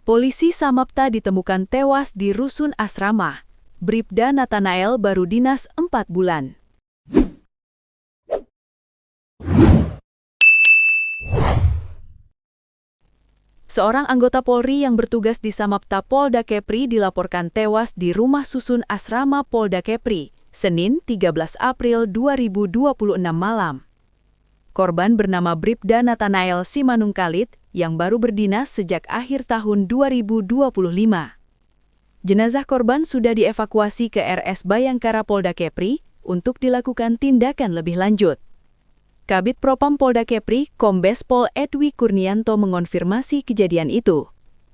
Polisi Samapta ditemukan tewas di rusun asrama. Bribda Nathanael baru dinas 4 bulan. Seorang anggota Polri yang bertugas di Samapta Polda Kepri dilaporkan tewas di rumah susun asrama Polda Kepri, Senin 13 April 2026 malam. Korban bernama Bribda Nathanael Simanungkalit yang baru berdinas sejak akhir tahun 2025. Jenazah korban sudah dievakuasi ke RS Bayangkara Polda Kepri untuk dilakukan tindakan lebih lanjut. Kabid Propam Polda Kepri, Kombes Pol Edwi Kurnianto mengonfirmasi kejadian itu.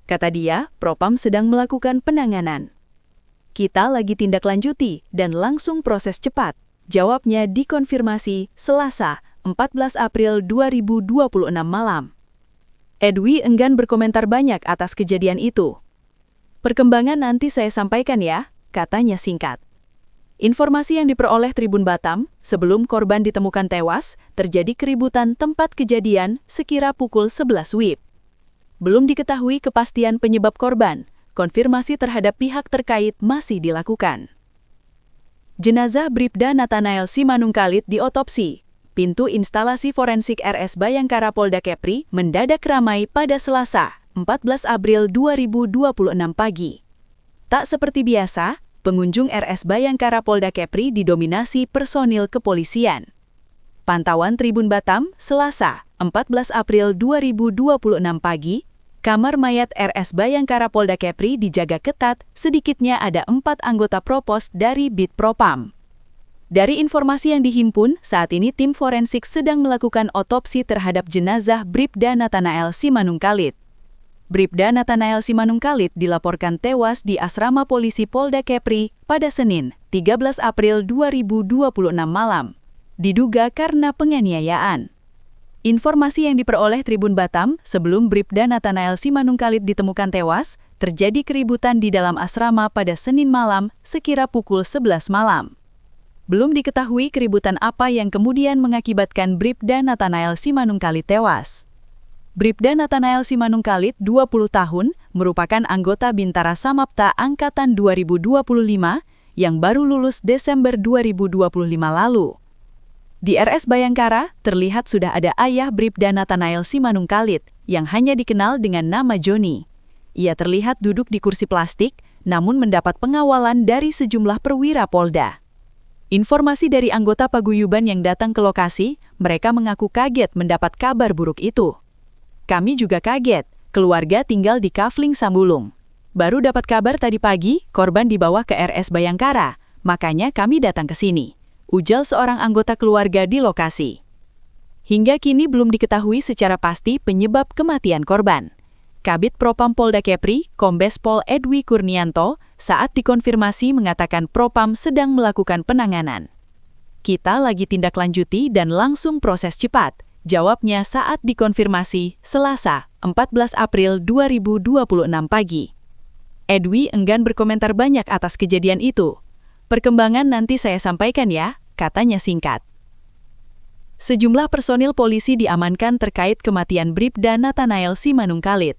Kata dia, Propam sedang melakukan penanganan. Kita lagi tindak lanjuti dan langsung proses cepat, jawabnya dikonfirmasi Selasa, 14 April 2026 malam. Edwi enggan berkomentar banyak atas kejadian itu. Perkembangan nanti saya sampaikan ya, katanya singkat. Informasi yang diperoleh Tribun Batam, sebelum korban ditemukan tewas, terjadi keributan tempat kejadian sekira pukul 11 WIB. Belum diketahui kepastian penyebab korban, konfirmasi terhadap pihak terkait masih dilakukan. Jenazah Bribda Nathanael Simanungkalit diotopsi. Pintu instalasi forensik RS Bayangkara Polda Kepri mendadak ramai pada Selasa, 14 April 2026 pagi. Tak seperti biasa, pengunjung RS Bayangkara Polda Kepri didominasi personil kepolisian. Pantauan Tribun Batam, Selasa, 14 April 2026 pagi, kamar mayat RS Bayangkara Polda Kepri dijaga ketat, sedikitnya ada 4 anggota Propos dari Bid Propam. Dari informasi yang dihimpun, saat ini tim forensik sedang melakukan otopsi terhadap jenazah Bribda Nathanael Simanungkalit. Bribda Nathanael Simanungkalit dilaporkan tewas di asrama polisi Polda Kepri pada Senin, 13 April 2026 malam, diduga karena penganiayaan. Informasi yang diperoleh Tribun Batam, sebelum Bribda Nathanael Simanungkalit ditemukan tewas, terjadi keributan di dalam asrama pada Senin malam sekira pukul 11 malam. Belum diketahui keributan apa yang kemudian mengakibatkan Bribda Nathanael Simanungkalit tewas. Bribda Nathanael Simanungkalit, 20 tahun, merupakan anggota Bintara Samapta Angkatan 2025 yang baru lulus Desember 2025 lalu. Di RS Bayangkara, terlihat sudah ada ayah Bribda Nathanael Simanungkalit yang hanya dikenal dengan nama Joni. Ia terlihat duduk di kursi plastik, namun mendapat pengawalan dari sejumlah perwira Polda. Informasi dari anggota paguyuban yang datang ke lokasi, mereka mengaku kaget mendapat kabar buruk itu. Kami juga kaget, keluarga tinggal di Kafling Sambulung. Baru dapat kabar tadi pagi, korban dibawa ke RS Bayangkara, makanya kami datang ke sini, ujar seorang anggota keluarga di lokasi. Hingga kini belum diketahui secara pasti penyebab kematian korban. Kabid Propam Polda Kepri, Kombes Pol Edwi Kurnianto, saat dikonfirmasi mengatakan Propam sedang melakukan penanganan. Kita lagi tindak lanjuti dan langsung proses cepat, jawabnya saat dikonfirmasi Selasa, 14 April 2026 pagi. Edwi enggan berkomentar banyak atas kejadian itu. Perkembangan nanti saya sampaikan ya, katanya singkat. Sejumlah personil polisi diamankan terkait kematian Bribda Nathanael Simanungkalit.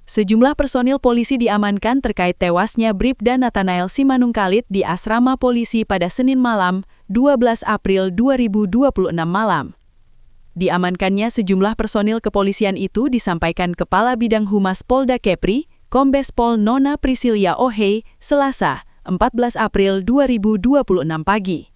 Sejumlah personil polisi diamankan terkait tewasnya Bribda Nathanael Simanungkalit di asrama polisi pada Senin malam, 12 April 2026 malam. Diamankannya sejumlah personil kepolisian itu disampaikan Kepala Bidang Humas Polda Kepri, Kombes Pol Nona Priscilia Ohey, Selasa, 14 April 2026 pagi.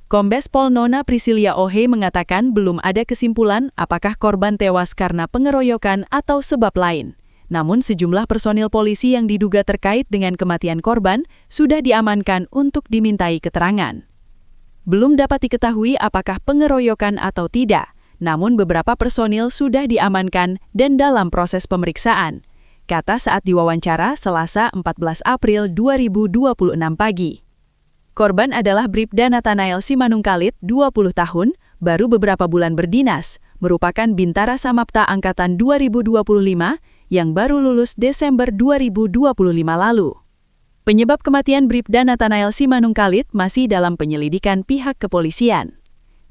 Kombes Pol Nona Priscilia Ohey mengatakan belum ada kesimpulan apakah korban tewas karena pengeroyokan atau sebab lain. Namun sejumlah personil polisi yang diduga terkait dengan kematian korban sudah diamankan untuk dimintai keterangan. Belum dapat diketahui apakah pengeroyokan atau tidak, namun beberapa personil sudah diamankan dan dalam proses pemeriksaan, kata saat diwawancara Selasa 14 April 2026 pagi. Korban adalah Bribda Nathanael Simanungkalit, 20 tahun, baru beberapa bulan berdinas, merupakan Bintara Samapta Angkatan 2025 yang baru lulus Desember 2025 lalu. Penyebab kematian Bribda Nathanael Simanungkalit masih dalam penyelidikan pihak kepolisian.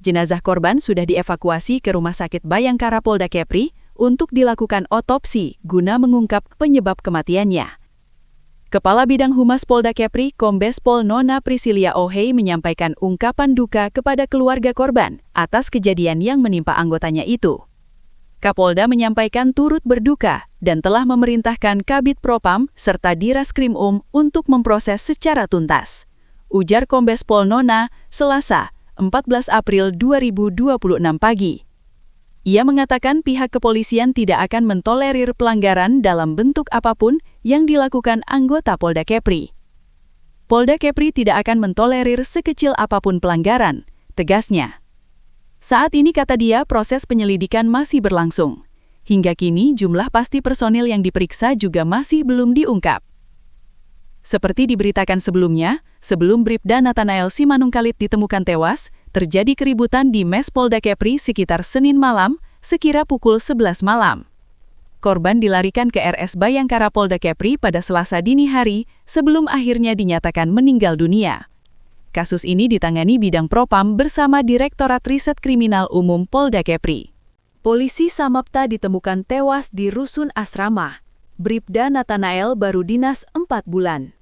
Jenazah korban sudah dievakuasi ke Rumah Sakit Bayangkara Polda Kepri untuk dilakukan otopsi guna mengungkap penyebab kematiannya. Kepala Bidang Humas Polda Kepri, Kombes Pol Nona Priscilia Ohei menyampaikan ungkapan duka kepada keluarga korban atas kejadian yang menimpa anggotanya itu. Kapolda menyampaikan turut berduka dan telah memerintahkan Kabid Propam serta Diraskrim untuk memproses secara tuntas. Ujar Kombes Pol Nona, Selasa, 14 April 2026 pagi. Ia mengatakan pihak kepolisian tidak akan mentolerir pelanggaran dalam bentuk apapun yang dilakukan anggota Polda Kepri. Polda Kepri tidak akan mentolerir sekecil apapun pelanggaran, tegasnya. Saat ini, kata dia, proses penyelidikan masih berlangsung. Hingga kini jumlah pasti personil yang diperiksa juga masih belum diungkap. Seperti diberitakan sebelumnya, sebelum Bribda Nathanael Simanungkalit ditemukan tewas, terjadi keributan di Mes Polda Kepri sekitar Senin malam, sekira pukul 11 malam. Korban dilarikan ke RS Bayangkara Polda Kepri pada Selasa dini hari, sebelum akhirnya dinyatakan meninggal dunia. Kasus ini ditangani Bidang Propam bersama Direktorat Riset Kriminal Umum Polda Kepri. Polisi Samapta ditemukan tewas di rusun asrama. Bribda Nathanael baru dinas 4 bulan.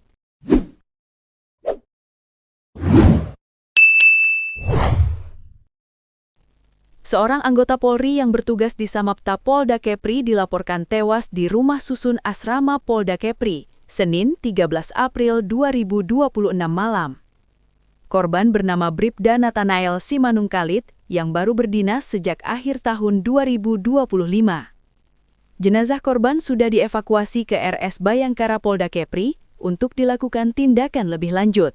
Seorang anggota Polri yang bertugas di Samapta Polda Kepri dilaporkan tewas di rumah susun asrama Polda Kepri, Senin 13 April 2026 malam. Korban bernama Bribda Nathanael Simanungkalit yang baru berdinas sejak akhir tahun 2025. Jenazah korban sudah dievakuasi ke RS Bayangkara Polda Kepri untuk dilakukan tindakan lebih lanjut.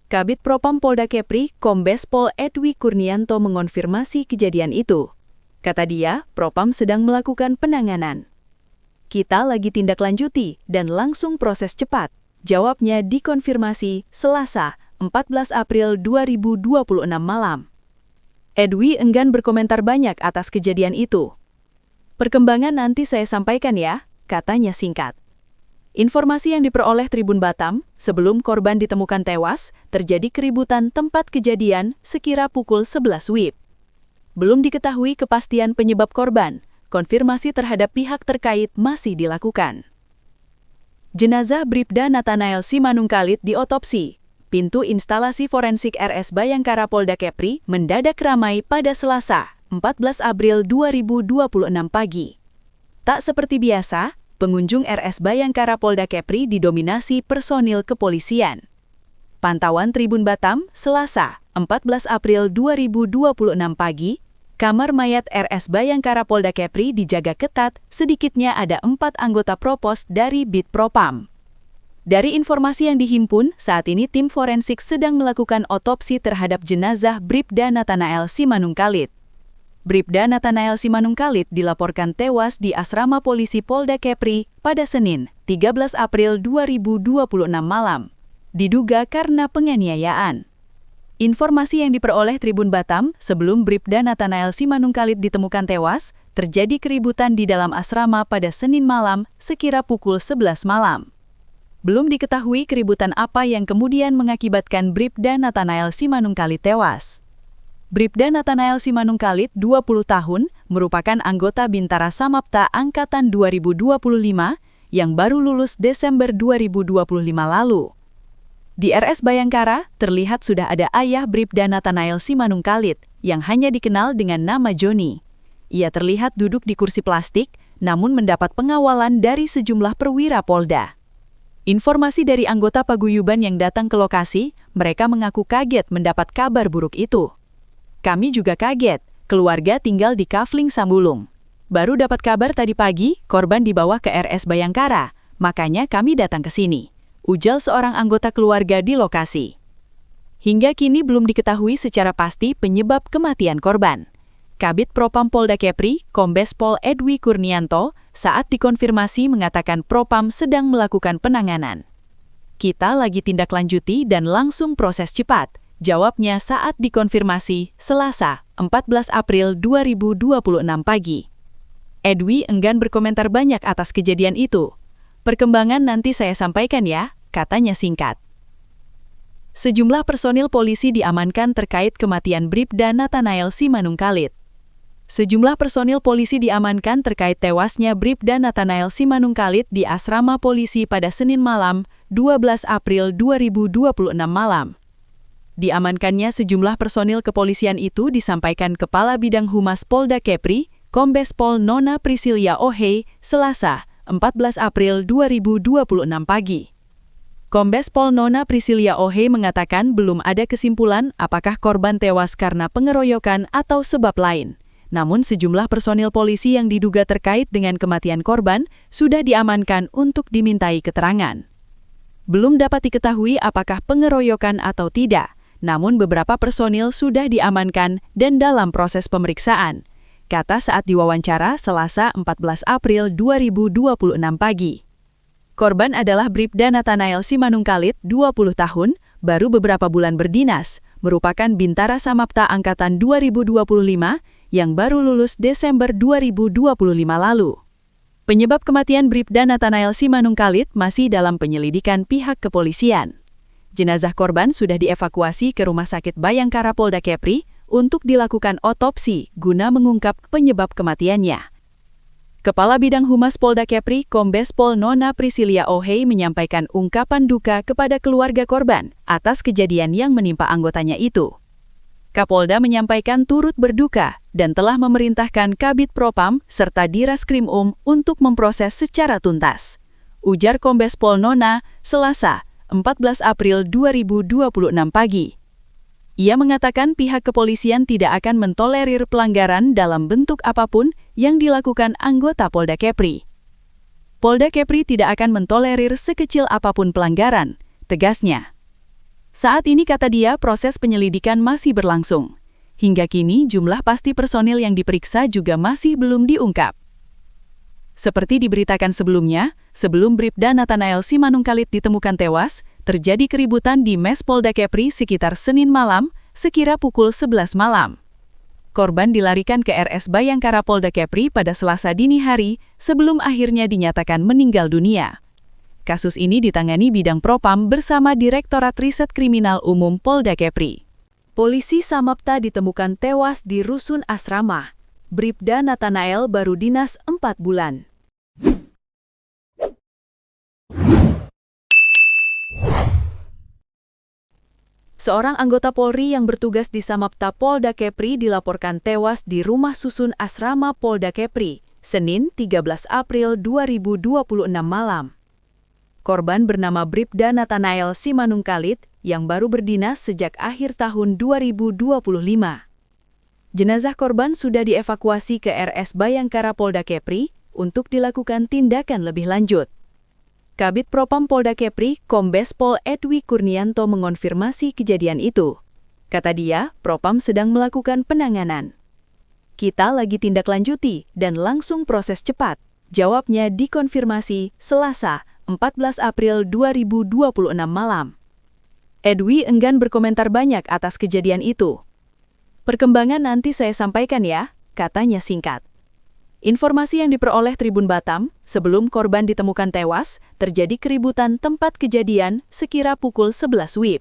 Kabid Propam Polda Kepri, Kombes Pol Edwi Kurnianto mengonfirmasi kejadian itu. Kata dia, Propam sedang melakukan penanganan. Kita lagi tindak lanjuti dan langsung proses cepat, jawabnya dikonfirmasi Selasa, 14 April 2026 malam. Edwi enggan berkomentar banyak atas kejadian itu. Perkembangan nanti saya sampaikan ya, katanya singkat. Informasi yang diperoleh Tribun Batam, sebelum korban ditemukan tewas, terjadi keributan tempat kejadian sekira pukul 11 WIB. Belum diketahui kepastian penyebab korban, konfirmasi terhadap pihak terkait masih dilakukan. Jenazah Bribda Nathanael Simanungkalit diotopsi. Pintu instalasi forensik RS Bayangkara Polda Kepri mendadak ramai pada Selasa, 14 April 2026 pagi. Tak seperti biasa, pengunjung RS Bayangkara Polda Kepri didominasi personil kepolisian. Pantauan Tribun Batam, Selasa, 14 April 2026 pagi, kamar mayat RS Bayangkara Polda Kepri dijaga ketat, sedikitnya ada 4 anggota Propos dari Bid Propam. Dari informasi yang dihimpun, saat ini tim forensik sedang melakukan otopsi terhadap jenazah Bribda Nathanael Simanungkalit. Bribda Nathanael Simanungkalit dilaporkan tewas di asrama polisi Polda Kepri pada Senin, 13 April 2026 malam, diduga karena penganiayaan. Informasi yang diperoleh Tribun Batam, sebelum Bribda Nathanael Simanungkalit ditemukan tewas, terjadi keributan di dalam asrama pada Senin malam sekira pukul 11 malam. Belum diketahui keributan apa yang kemudian mengakibatkan Bribda Nathanael Simanungkalit tewas. Bribda Nathanael Simanungkalit, 20 tahun, merupakan anggota Bintara Samapta Angkatan 2025 yang baru lulus Desember 2025 lalu. Di RS Bayangkara, terlihat sudah ada ayah Bribda Nathanael Simanungkalit yang hanya dikenal dengan nama Joni. Ia terlihat duduk di kursi plastik, namun mendapat pengawalan dari sejumlah perwira Polda. Informasi dari anggota paguyuban yang datang ke lokasi, mereka mengaku kaget mendapat kabar buruk itu. Kami juga kaget, keluarga tinggal di Kafling Sambulung. Baru dapat kabar tadi pagi, korban dibawa ke RS Bayangkara, makanya kami datang ke sini, ujar seorang anggota keluarga di lokasi. Hingga kini belum diketahui secara pasti penyebab kematian korban. Kabid Propam Polda Kepri, Kombes Pol Edwi Kurnianto, saat dikonfirmasi mengatakan Propam sedang melakukan penanganan. Kita lagi tindak lanjuti dan langsung proses cepat, jawabnya saat dikonfirmasi Selasa, 14 April 2026 pagi. Edwi enggan berkomentar banyak atas kejadian itu. Perkembangan nanti saya sampaikan ya, katanya singkat. Sejumlah personil polisi diamankan terkait kematian Bribda Nathanael Simanungkalit. Sejumlah personil polisi diamankan terkait tewasnya Bribda Nathanael Simanungkalit di asrama polisi pada Senin malam, 12 April 2026 malam. Diamankannya sejumlah personil kepolisian itu disampaikan Kepala Bidang Humas Polda Kepri, Kombes Pol Nona Priscilia Ohey, Selasa, 14 April 2026 pagi. Kombes Pol Nona Priscilia Ohey mengatakan belum ada kesimpulan apakah korban tewas karena pengeroyokan atau sebab lain. Namun sejumlah personil polisi yang diduga terkait dengan kematian korban sudah diamankan untuk dimintai keterangan. Belum dapat diketahui apakah pengeroyokan atau tidak, namun beberapa personil sudah diamankan dan dalam proses pemeriksaan, kata saat diwawancara Selasa 14 April 2026 pagi. Korban adalah Bribda Nathanael Simanungkalit, 20 tahun, baru beberapa bulan berdinas, merupakan Bintara Samapta Angkatan 2025, yang baru lulus Desember 2025 lalu. Penyebab kematian Bribda Nathanael Simanungkalit masih dalam penyelidikan pihak kepolisian. Jenazah korban sudah dievakuasi ke Rumah Sakit Bayangkara Polda Kepri untuk dilakukan otopsi guna mengungkap penyebab kematiannya. Kepala Bidang Humas Polda Kepri, Kombes Pol Nona Priscilia Ohey menyampaikan ungkapan duka kepada keluarga korban atas kejadian yang menimpa anggotanya itu. Kapolda menyampaikan turut berduka dan telah memerintahkan Kabid Propam serta Diraskrim untuk memproses secara tuntas. Ujar Kombes Pol Nona, Selasa, 14 April 2026 pagi. Ia mengatakan pihak kepolisian tidak akan mentolerir pelanggaran dalam bentuk apapun yang dilakukan anggota Polda Kepri. Polda Kepri tidak akan mentolerir sekecil apapun pelanggaran, tegasnya. Saat ini, kata dia, proses penyelidikan masih berlangsung. Hingga kini jumlah pasti personil yang diperiksa juga masih belum diungkap. Seperti diberitakan sebelumnya, sebelum Bribda Nathanael Simanungkalit ditemukan tewas, terjadi keributan di Mes Polda Kepri sekitar Senin malam, sekira pukul 11 malam. Korban dilarikan ke RS Bayangkara Polda Kepri pada Selasa dini hari sebelum akhirnya dinyatakan meninggal dunia. Kasus ini ditangani Bidang Propam bersama Direktorat Riset Kriminal Umum Polda Kepri. Polisi Samapta ditemukan tewas di rusun asrama. Bribda Nathanael baru dinas 4 bulan. Seorang anggota Polri yang bertugas di Samapta Polda Kepri dilaporkan tewas di rumah susun asrama Polda Kepri, Senin 13 April 2026 malam. Korban bernama Bribda Nathanael Simanungkalit yang baru berdinas sejak akhir tahun 2025. Jenazah korban sudah dievakuasi ke RS Bayangkara Polda Kepri untuk dilakukan tindakan lebih lanjut. Kabid Propam Polda Kepri, Kombes Pol Edwi Kurnianto mengonfirmasi kejadian itu. Kata dia, Propam sedang melakukan penanganan. Kita lagi tindak lanjuti dan langsung proses cepat, jawabnya dikonfirmasi Selasa, 14 April 2026 malam. Edwi enggan berkomentar banyak atas kejadian itu. Perkembangan nanti saya sampaikan ya, katanya singkat. Informasi yang diperoleh Tribun Batam, sebelum korban ditemukan tewas, terjadi keributan tempat kejadian sekira pukul 11 WIB.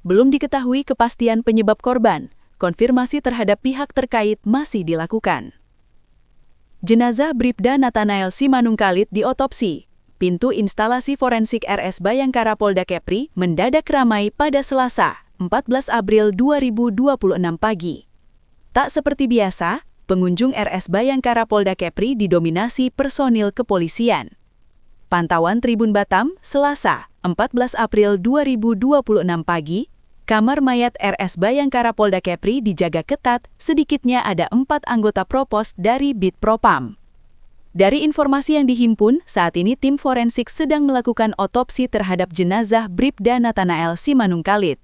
Belum diketahui kepastian penyebab korban, konfirmasi terhadap pihak terkait masih dilakukan. Jenazah Bribda Nathanael Simanungkalit diotopsi. Pintu instalasi forensik RS Bayangkara Polda Kepri mendadak ramai pada Selasa, 14 April 2026 pagi. Tak seperti biasa, pengunjung RS Bayangkara Polda Kepri didominasi personil kepolisian. Pantauan Tribun Batam, Selasa, 14 April 2026 pagi, kamar mayat RS Bayangkara Polda Kepri dijaga ketat, sedikitnya ada 4 anggota Propos dari Bid Propam. Dari informasi yang dihimpun, saat ini tim forensik sedang melakukan otopsi terhadap jenazah Bribda Nathanael Simanungkalit.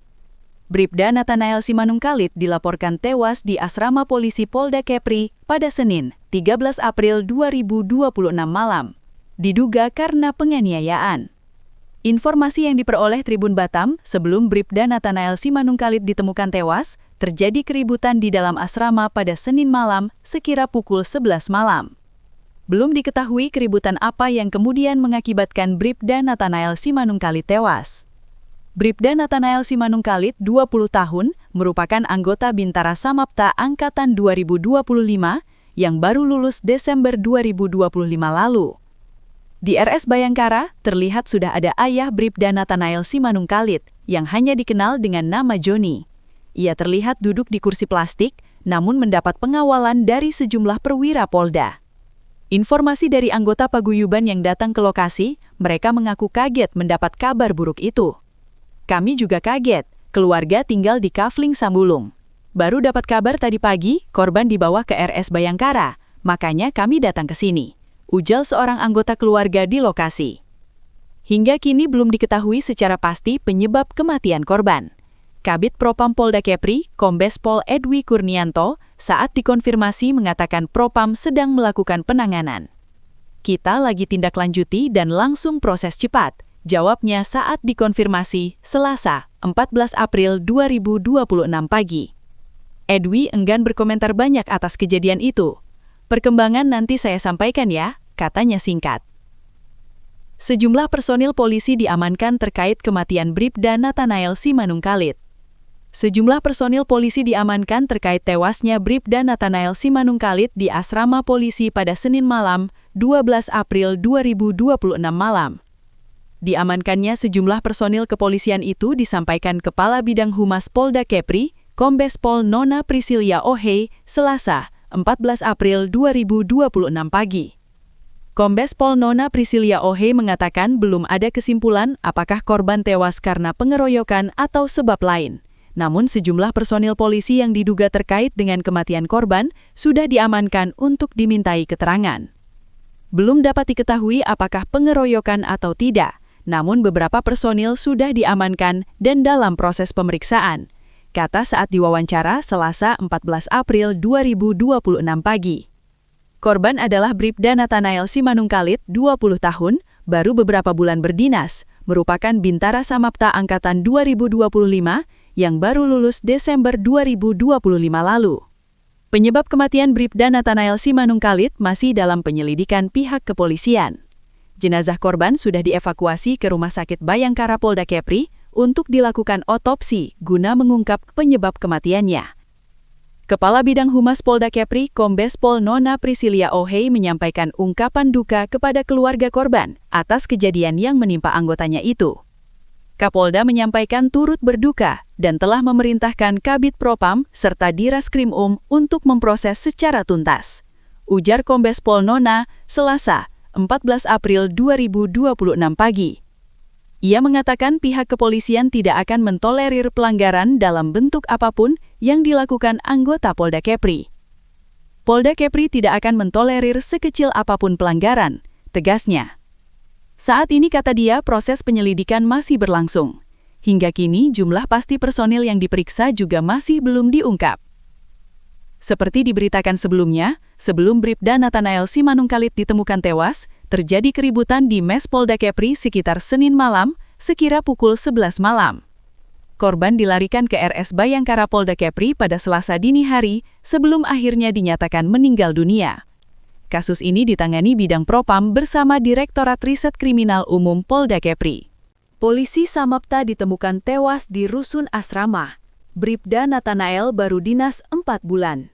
Bribda Nathanael Simanungkalit dilaporkan tewas di asrama polisi Polda Kepri pada Senin, 13 April 2026 malam, diduga karena penganiayaan. Informasi yang diperoleh Tribun Batam, sebelum Bribda Nathanael Simanungkalit ditemukan tewas, terjadi keributan di dalam asrama pada Senin malam sekira pukul 11 malam. Belum diketahui keributan apa yang kemudian mengakibatkan Bribda Nathanael Simanungkalit tewas. Bribda Nathanael Simanungkalit, 20 tahun, merupakan anggota Bintara Samapta Angkatan 2025 yang baru lulus Desember 2025 lalu. Di RS Bayangkara, terlihat sudah ada ayah Bribda Nathanael Simanungkalit yang hanya dikenal dengan nama Joni. Ia terlihat duduk di kursi plastik, namun mendapat pengawalan dari sejumlah perwira Polda. Informasi dari anggota paguyuban yang datang ke lokasi, mereka mengaku kaget mendapat kabar buruk itu. Kami juga kaget, keluarga tinggal di Kafling Sambulung. Baru dapat kabar tadi pagi, korban dibawa ke RS Bayangkara, makanya kami datang ke sini, ujar seorang anggota keluarga di lokasi. Hingga kini belum diketahui secara pasti penyebab kematian korban. Kabid Propam Polda Kepri, Kombes Pol Edwi Kurnianto, saat dikonfirmasi mengatakan Propam sedang melakukan penanganan. Kita lagi tindak lanjuti dan langsung proses cepat, jawabnya saat dikonfirmasi Selasa, 14 April 2026 pagi. Edwi enggan berkomentar banyak atas kejadian itu. Perkembangan nanti saya sampaikan ya, katanya singkat. Sejumlah personil polisi diamankan terkait kematian Bribda Nathanael Simanungkalit. Sejumlah personil polisi diamankan terkait tewasnya Bribda Nathanael Simanungkalit di asrama polisi pada Senin malam, 12 April 2026 malam. Diamankannya sejumlah personil kepolisian itu disampaikan Kepala Bidang Humas Polda Kepri, Kombes Pol Nona Priscilia Ohei, Selasa, 14 April 2026 pagi. Kombes Pol Nona Priscilia Ohei mengatakan belum ada kesimpulan apakah korban tewas karena pengeroyokan atau sebab lain. Namun sejumlah personil polisi yang diduga terkait dengan kematian korban sudah diamankan untuk dimintai keterangan. Belum dapat diketahui apakah pengeroyokan atau tidak, namun beberapa personil sudah diamankan dan dalam proses pemeriksaan, kata saat diwawancara Selasa 14 April 2026 pagi. Korban adalah Bribda Nathanael Simanungkalit, 20 tahun, baru beberapa bulan berdinas, merupakan Bintara Samapta Angkatan 2025 yang baru lulus Desember 2025 lalu. Penyebab kematian Bribda Nathanael Simanungkalit masih dalam penyelidikan pihak kepolisian. Jenazah korban sudah dievakuasi ke Rumah Sakit Bayangkara Polda Kepri untuk dilakukan otopsi guna mengungkap penyebab kematiannya. Kepala Bidang Humas Polda Kepri, Kombes Pol Nona Priscilia Ohei menyampaikan ungkapan duka kepada keluarga korban atas kejadian yang menimpa anggotanya itu. Kapolda menyampaikan turut berduka dan telah memerintahkan Kabid Propam serta Diraskrim untuk memproses secara tuntas, ujar Kombes Pol Nona, Selasa, 14 April 2026 pagi. Ia mengatakan pihak kepolisian tidak akan mentolerir pelanggaran dalam bentuk apapun yang dilakukan anggota Polda Kepri. Polda Kepri tidak akan mentolerir sekecil apapun pelanggaran, tegasnya. Saat ini, kata dia, proses penyelidikan masih berlangsung. Hingga kini jumlah pasti personil yang diperiksa juga masih belum diungkap. Seperti diberitakan sebelumnya, sebelum Bribda Nathanael Simanungkalit ditemukan tewas, terjadi keributan di Mes Polda Kepri sekitar Senin malam, sekira pukul 11 malam. Korban dilarikan ke RS Bayangkara Polda Kepri pada Selasa dini hari sebelum akhirnya dinyatakan meninggal dunia. Kasus ini ditangani Bidang Propam bersama Direktorat Riset Kriminal Umum Polda Kepri. Polisi Samapta ditemukan tewas di rusun asrama. Bribda Nathanael baru dinas 4 bulan.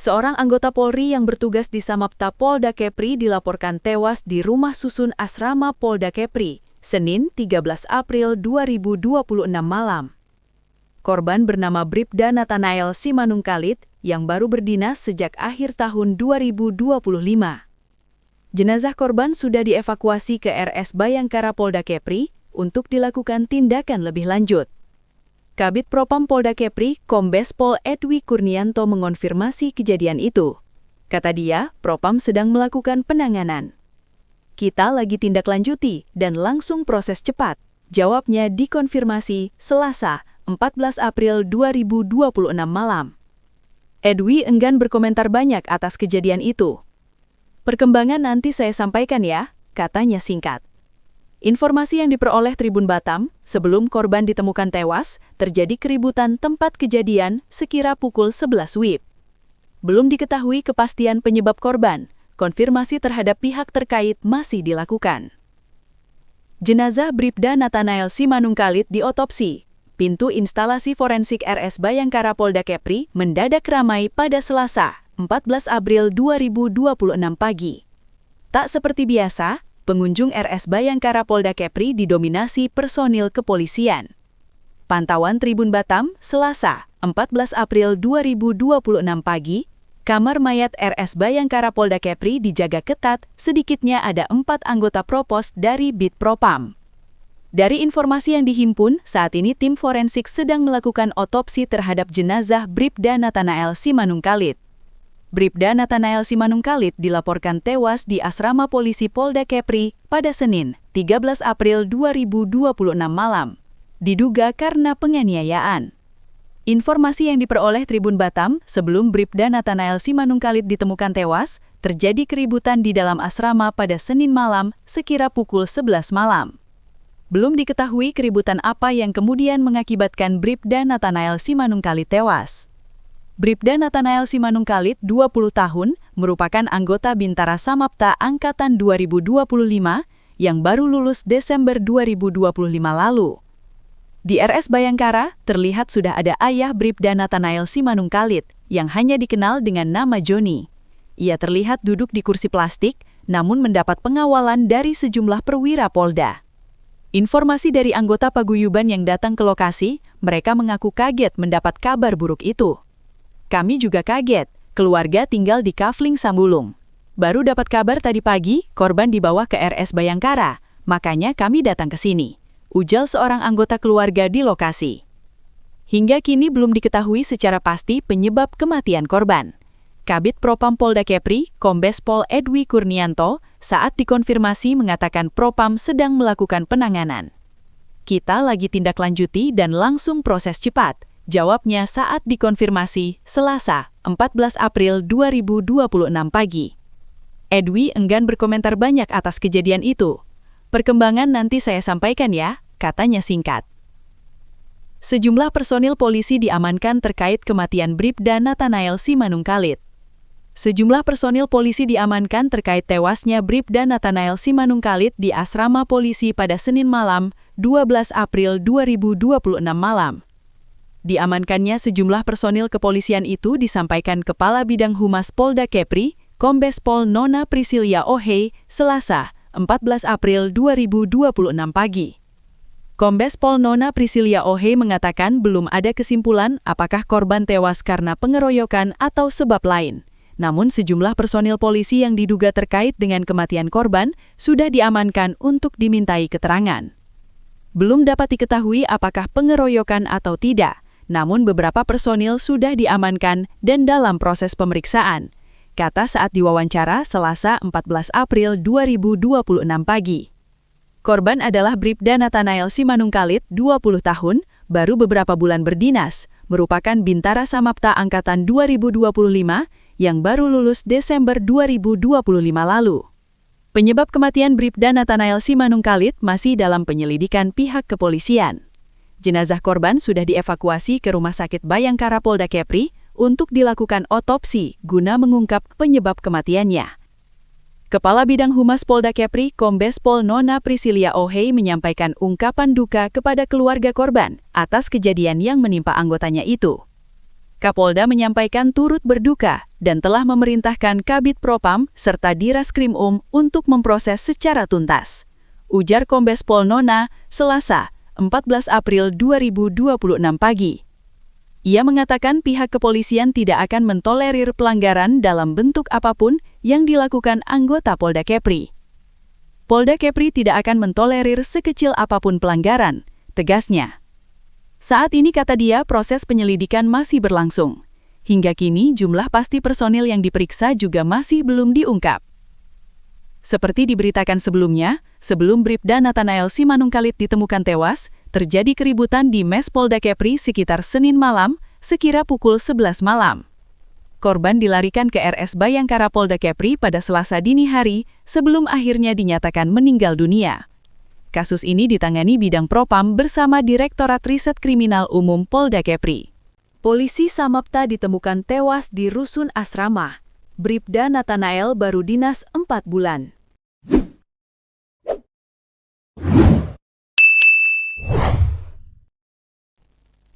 Seorang anggota Polri yang bertugas di Samapta Polda Kepri dilaporkan tewas di rumah susun asrama Polda Kepri, Senin 13 April 2026 malam. Korban bernama Bribda Nathanael Simanungkalit yang baru berdinas sejak akhir tahun 2025. Jenazah korban sudah dievakuasi ke RS Bayangkara Polda Kepri untuk dilakukan tindakan lebih lanjut. Kabid Propam Polda Kepri, Kombes Pol Edwi Kurnianto mengonfirmasi kejadian itu. Kata dia, Propam sedang melakukan penanganan. Kita lagi tindak lanjuti dan langsung proses cepat, jawabnya dikonfirmasi Selasa, 14 April 2026 malam. Edwi enggan berkomentar banyak atas kejadian itu. Perkembangan nanti saya sampaikan ya, katanya singkat. Informasi yang diperoleh Tribun Batam, sebelum korban ditemukan tewas, terjadi keributan tempat kejadian sekira pukul 11 WIB. Belum diketahui kepastian penyebab korban, konfirmasi terhadap pihak terkait masih dilakukan. Jenazah Bribda Nathanael Simanungkalit diotopsi. Pintu instalasi forensik RS Bayangkara Polda Kepri mendadak ramai pada Selasa, 14 April 2026 pagi. Tak seperti biasa, pengunjung RS Bayangkara Polda Kepri didominasi personil kepolisian. Pantauan Tribun Batam, Selasa, 14 April 2026 pagi, kamar mayat RS Bayangkara Polda Kepri dijaga ketat, sedikitnya ada 4 anggota Propos dari Bid Propam. Dari informasi yang dihimpun, saat ini tim forensik sedang melakukan otopsi terhadap jenazah Bribda Nathanael Simanungkalit. Bribda Nathanael Simanungkalit dilaporkan tewas di asrama polisi Polda Kepri pada Senin, 13 April 2026 malam, diduga karena penganiayaan. Informasi yang diperoleh Tribun Batam, sebelum Bribda Nathanael Simanungkalit ditemukan tewas, terjadi keributan di dalam asrama pada Senin malam sekira pukul 11 malam. Belum diketahui keributan apa yang kemudian mengakibatkan Bribda Nathanael Simanungkalit tewas. Bribda Nathanael Simanungkalit, 20 tahun, merupakan anggota Bintara Samapta Angkatan 2025 yang baru lulus Desember 2025 lalu. Di RS Bayangkara, terlihat sudah ada ayah Bribda Nathanael Simanungkalit yang hanya dikenal dengan nama Joni. Ia terlihat duduk di kursi plastik, namun mendapat pengawalan dari sejumlah perwira Polda. Informasi dari anggota paguyuban yang datang ke lokasi, mereka mengaku kaget mendapat kabar buruk itu. Kami juga kaget, keluarga tinggal di Kafling Sambulung. Baru dapat kabar tadi pagi, korban dibawa ke RS Bayangkara, makanya kami datang ke sini, ujar seorang anggota keluarga di lokasi. Hingga kini belum diketahui secara pasti penyebab kematian korban. Kabid Propam Polda Kepri, Kombes Pol Edwi Kurnianto, saat dikonfirmasi mengatakan Propam sedang melakukan penanganan. Kita lagi tindak lanjuti dan langsung proses cepat, jawabnya saat dikonfirmasi Selasa, 14 April 2026 pagi. Edwi enggan berkomentar banyak atas kejadian itu. Perkembangan nanti saya sampaikan ya, katanya singkat. Sejumlah personil polisi diamankan terkait kematian Bribda Nathanael Simanungkalit. Sejumlah personil polisi diamankan terkait tewasnya Bribda Nathanael Simanungkalit di asrama polisi pada Senin malam, 12 April 2026 malam. Diamankannya sejumlah personil kepolisian itu disampaikan Kepala Bidang Humas Polda Kepri, Kombes Pol Nona Priscilia Ohei, Selasa, 14 April 2026 pagi. Kombes Pol Nona Priscilia Ohei mengatakan belum ada kesimpulan apakah korban tewas karena pengeroyokan atau sebab lain. Namun sejumlah personil polisi yang diduga terkait dengan kematian korban sudah diamankan untuk dimintai keterangan. Belum dapat diketahui apakah pengeroyokan atau tidak, namun beberapa personil sudah diamankan dan dalam proses pemeriksaan, kata saat diwawancara Selasa 14 April 2026 pagi. Korban adalah Bribda Nathanael Simanungkalit, 20 tahun, baru beberapa bulan berdinas, merupakan Bintara Samapta Angkatan 2025 yang baru lulus Desember 2025 lalu. Penyebab kematian Bribda Nathanael Simanungkalit masih dalam penyelidikan pihak kepolisian. Jenazah korban sudah dievakuasi ke Rumah Sakit Bayangkara Polda Kepri untuk dilakukan otopsi guna mengungkap penyebab kematiannya. Kepala Bidang Humas Polda Kepri, Kombes Pol Nona Priscilia Ohei menyampaikan ungkapan duka kepada keluarga korban atas kejadian yang menimpa anggotanya itu. Kapolda menyampaikan turut berduka dan telah memerintahkan Kabid Propam serta Diraskrim untuk memproses secara tuntas, ujar Kombes Pol Nona, Selasa, 14 April 2026 pagi. Ia mengatakan pihak kepolisian tidak akan mentolerir pelanggaran dalam bentuk apapun yang dilakukan anggota Polda Kepri. Polda Kepri tidak akan mentolerir sekecil apapun pelanggaran, tegasnya. Saat ini, kata dia, proses penyelidikan masih berlangsung. Hingga kini jumlah pasti personil yang diperiksa juga masih belum diungkap. Seperti diberitakan sebelumnya, sebelum Bribda Nathanael Simanungkalit ditemukan tewas, terjadi keributan di Mes Polda Kepri sekitar Senin malam, sekira pukul 11 malam. Korban dilarikan ke RS Bayangkara Polda Kepri pada Selasa dini hari, sebelum akhirnya dinyatakan meninggal dunia. Kasus ini ditangani Bidang Propam bersama Direktorat Riset Kriminal Umum Polda Kepri. Polisi Samapta ditemukan tewas di rusun asrama. Bribda Nathanael baru dinas 4 bulan.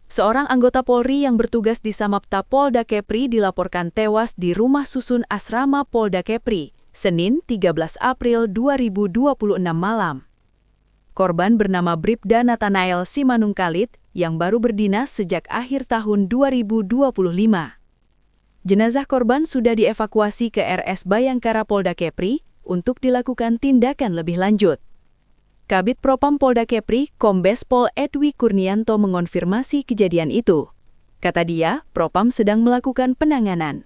Seorang anggota Polri yang bertugas di Samapta Polda Kepri dilaporkan tewas di rumah susun asrama Polda Kepri, Senin 13 April 2026 malam. Korban bernama Bribda Nathanael Simanungkalit yang baru berdinas sejak akhir tahun 2025. Jenazah korban sudah dievakuasi ke RS Bayangkara Polda Kepri untuk dilakukan tindakan lebih lanjut. Kabid Propam Polda Kepri, Kombes Pol Edwi Kurnianto mengonfirmasi kejadian itu. Kata dia, Propam sedang melakukan penanganan.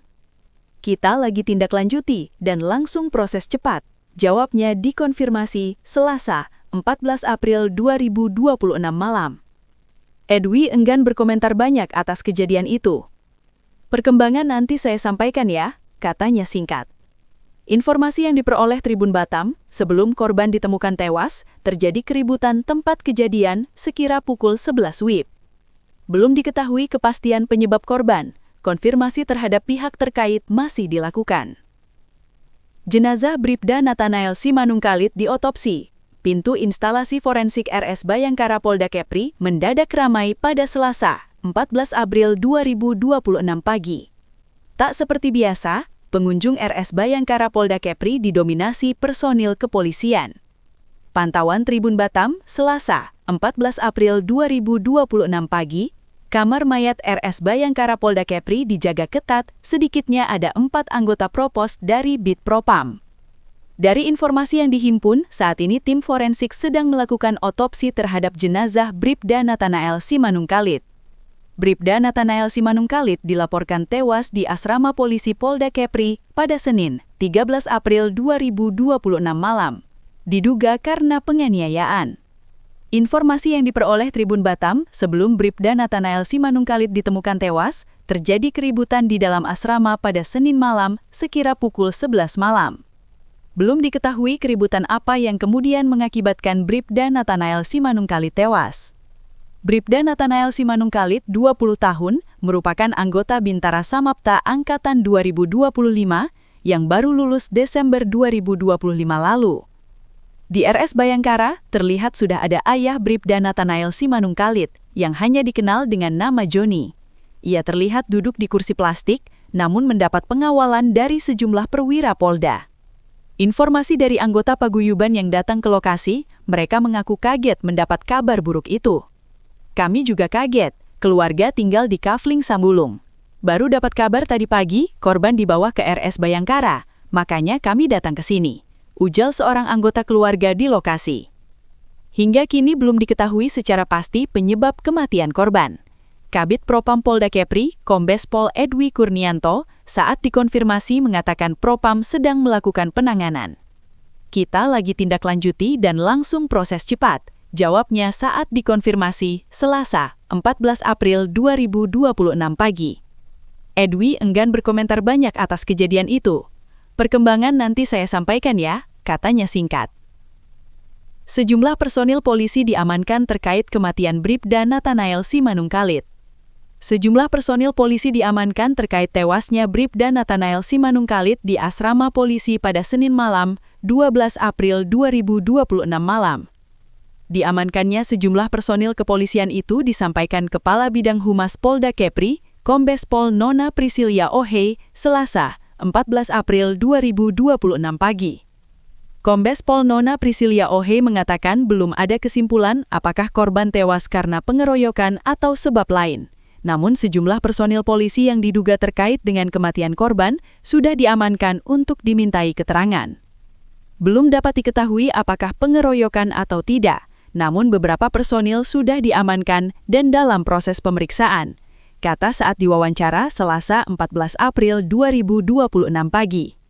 Kita lagi tindak lanjuti dan langsung proses cepat, jawabnya dikonfirmasi Selasa, 14 April 2026 malam. Edwi enggan berkomentar banyak atas kejadian itu. Perkembangan nanti saya sampaikan ya, katanya singkat. Informasi yang diperoleh Tribun Batam, sebelum korban ditemukan tewas, terjadi keributan tempat kejadian sekira pukul 11 WIB. Belum diketahui kepastian penyebab korban, konfirmasi terhadap pihak terkait masih dilakukan. Jenazah Bribda Nathanael Simanungkalit diotopsi. Pintu instalasi forensik RS Bayangkara Polda Kepri mendadak ramai pada Selasa, 14 April 2026 pagi. Tak seperti biasa, pengunjung RS Bayangkara Polda Kepri didominasi personil kepolisian. Pantauan Tribun Batam, Selasa, 14 April 2026 pagi, kamar mayat RS Bayangkara Polda Kepri dijaga ketat, sedikitnya ada 4 anggota Propos dari Bid Propam. Dari informasi yang dihimpun, saat ini tim forensik sedang melakukan otopsi terhadap jenazah Bribda Nathanael Simanungkalit. Bribda Nathanael Simanungkalit dilaporkan tewas di asrama polisi Polda Kepri pada Senin, 13 April 2026 malam. Diduga karena penganiayaan. Informasi yang diperoleh Tribun Batam, sebelum Bribda Nathanael Simanungkalit ditemukan tewas, terjadi keributan di dalam asrama pada Senin malam sekira pukul 11 malam. Belum diketahui keributan apa yang kemudian mengakibatkan Bribda Nathanael Simanungkalit tewas. Bribda Nathanael Simanungkalit, 20 tahun, merupakan anggota Bintara Samapta Angkatan 2025 yang baru lulus Desember 2025 lalu. Di RS Bayangkara, terlihat sudah ada ayah Bribda Nathanael Simanungkalit yang hanya dikenal dengan nama Joni. Ia terlihat duduk di kursi plastik, namun mendapat pengawalan dari sejumlah perwira Polda. Informasi dari anggota paguyuban yang datang ke lokasi, mereka mengaku kaget mendapat kabar buruk itu. Kami juga kaget, keluarga tinggal di Kafling Sambulung. Baru dapat kabar tadi pagi, korban dibawa ke RS Bayangkara, makanya kami datang ke sini, ujar seorang anggota keluarga di lokasi. Hingga kini belum diketahui secara pasti penyebab kematian korban. Kabid Propam Polda Kepri, Kombes Pol Edwi Kurnianto, saat dikonfirmasi mengatakan Propam sedang melakukan penanganan. Kita lagi tindak lanjuti dan langsung proses cepat, jawabnya saat dikonfirmasi Selasa, 14 April 2026 pagi. Edwi enggan berkomentar banyak atas kejadian itu. Perkembangan nanti saya sampaikan ya, katanya singkat. Sejumlah personil polisi diamankan terkait kematian Bribda Nathanael Simanungkalit. Sejumlah personil polisi diamankan terkait tewasnya Bribda Nathanael Simanungkalit di asrama polisi pada Senin malam, 12 April 2026 malam. Diamankannya sejumlah personil kepolisian itu disampaikan Kepala Bidang Humas Polda Kepri, Kombes Pol Nona Priscilia Ohei, Selasa, 14 April 2026 pagi. Kombes Pol Nona Priscilia Ohei mengatakan belum ada kesimpulan apakah korban tewas karena pengeroyokan atau sebab lain. Namun sejumlah personil polisi yang diduga terkait dengan kematian korban sudah diamankan untuk dimintai keterangan. Belum dapat diketahui apakah pengeroyokan atau tidak, namun beberapa personil sudah diamankan dan dalam proses pemeriksaan, kata saat diwawancara Selasa 14 April 2026 pagi.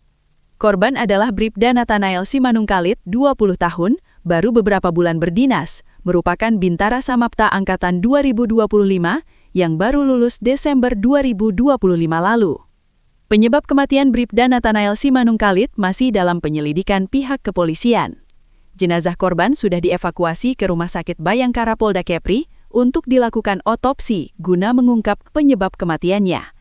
Korban adalah Bribda Nathanael Simanungkalit, 20 tahun, baru beberapa bulan berdinas, merupakan Bintara Samapta Angkatan 2025 yang baru lulus Desember 2025 lalu. Penyebab kematian Bribda Nathanael Simanungkalit masih dalam penyelidikan pihak kepolisian. Jenazah korban sudah dievakuasi ke Rumah Sakit Bayangkara Polda Kepri untuk dilakukan otopsi guna mengungkap penyebab kematiannya.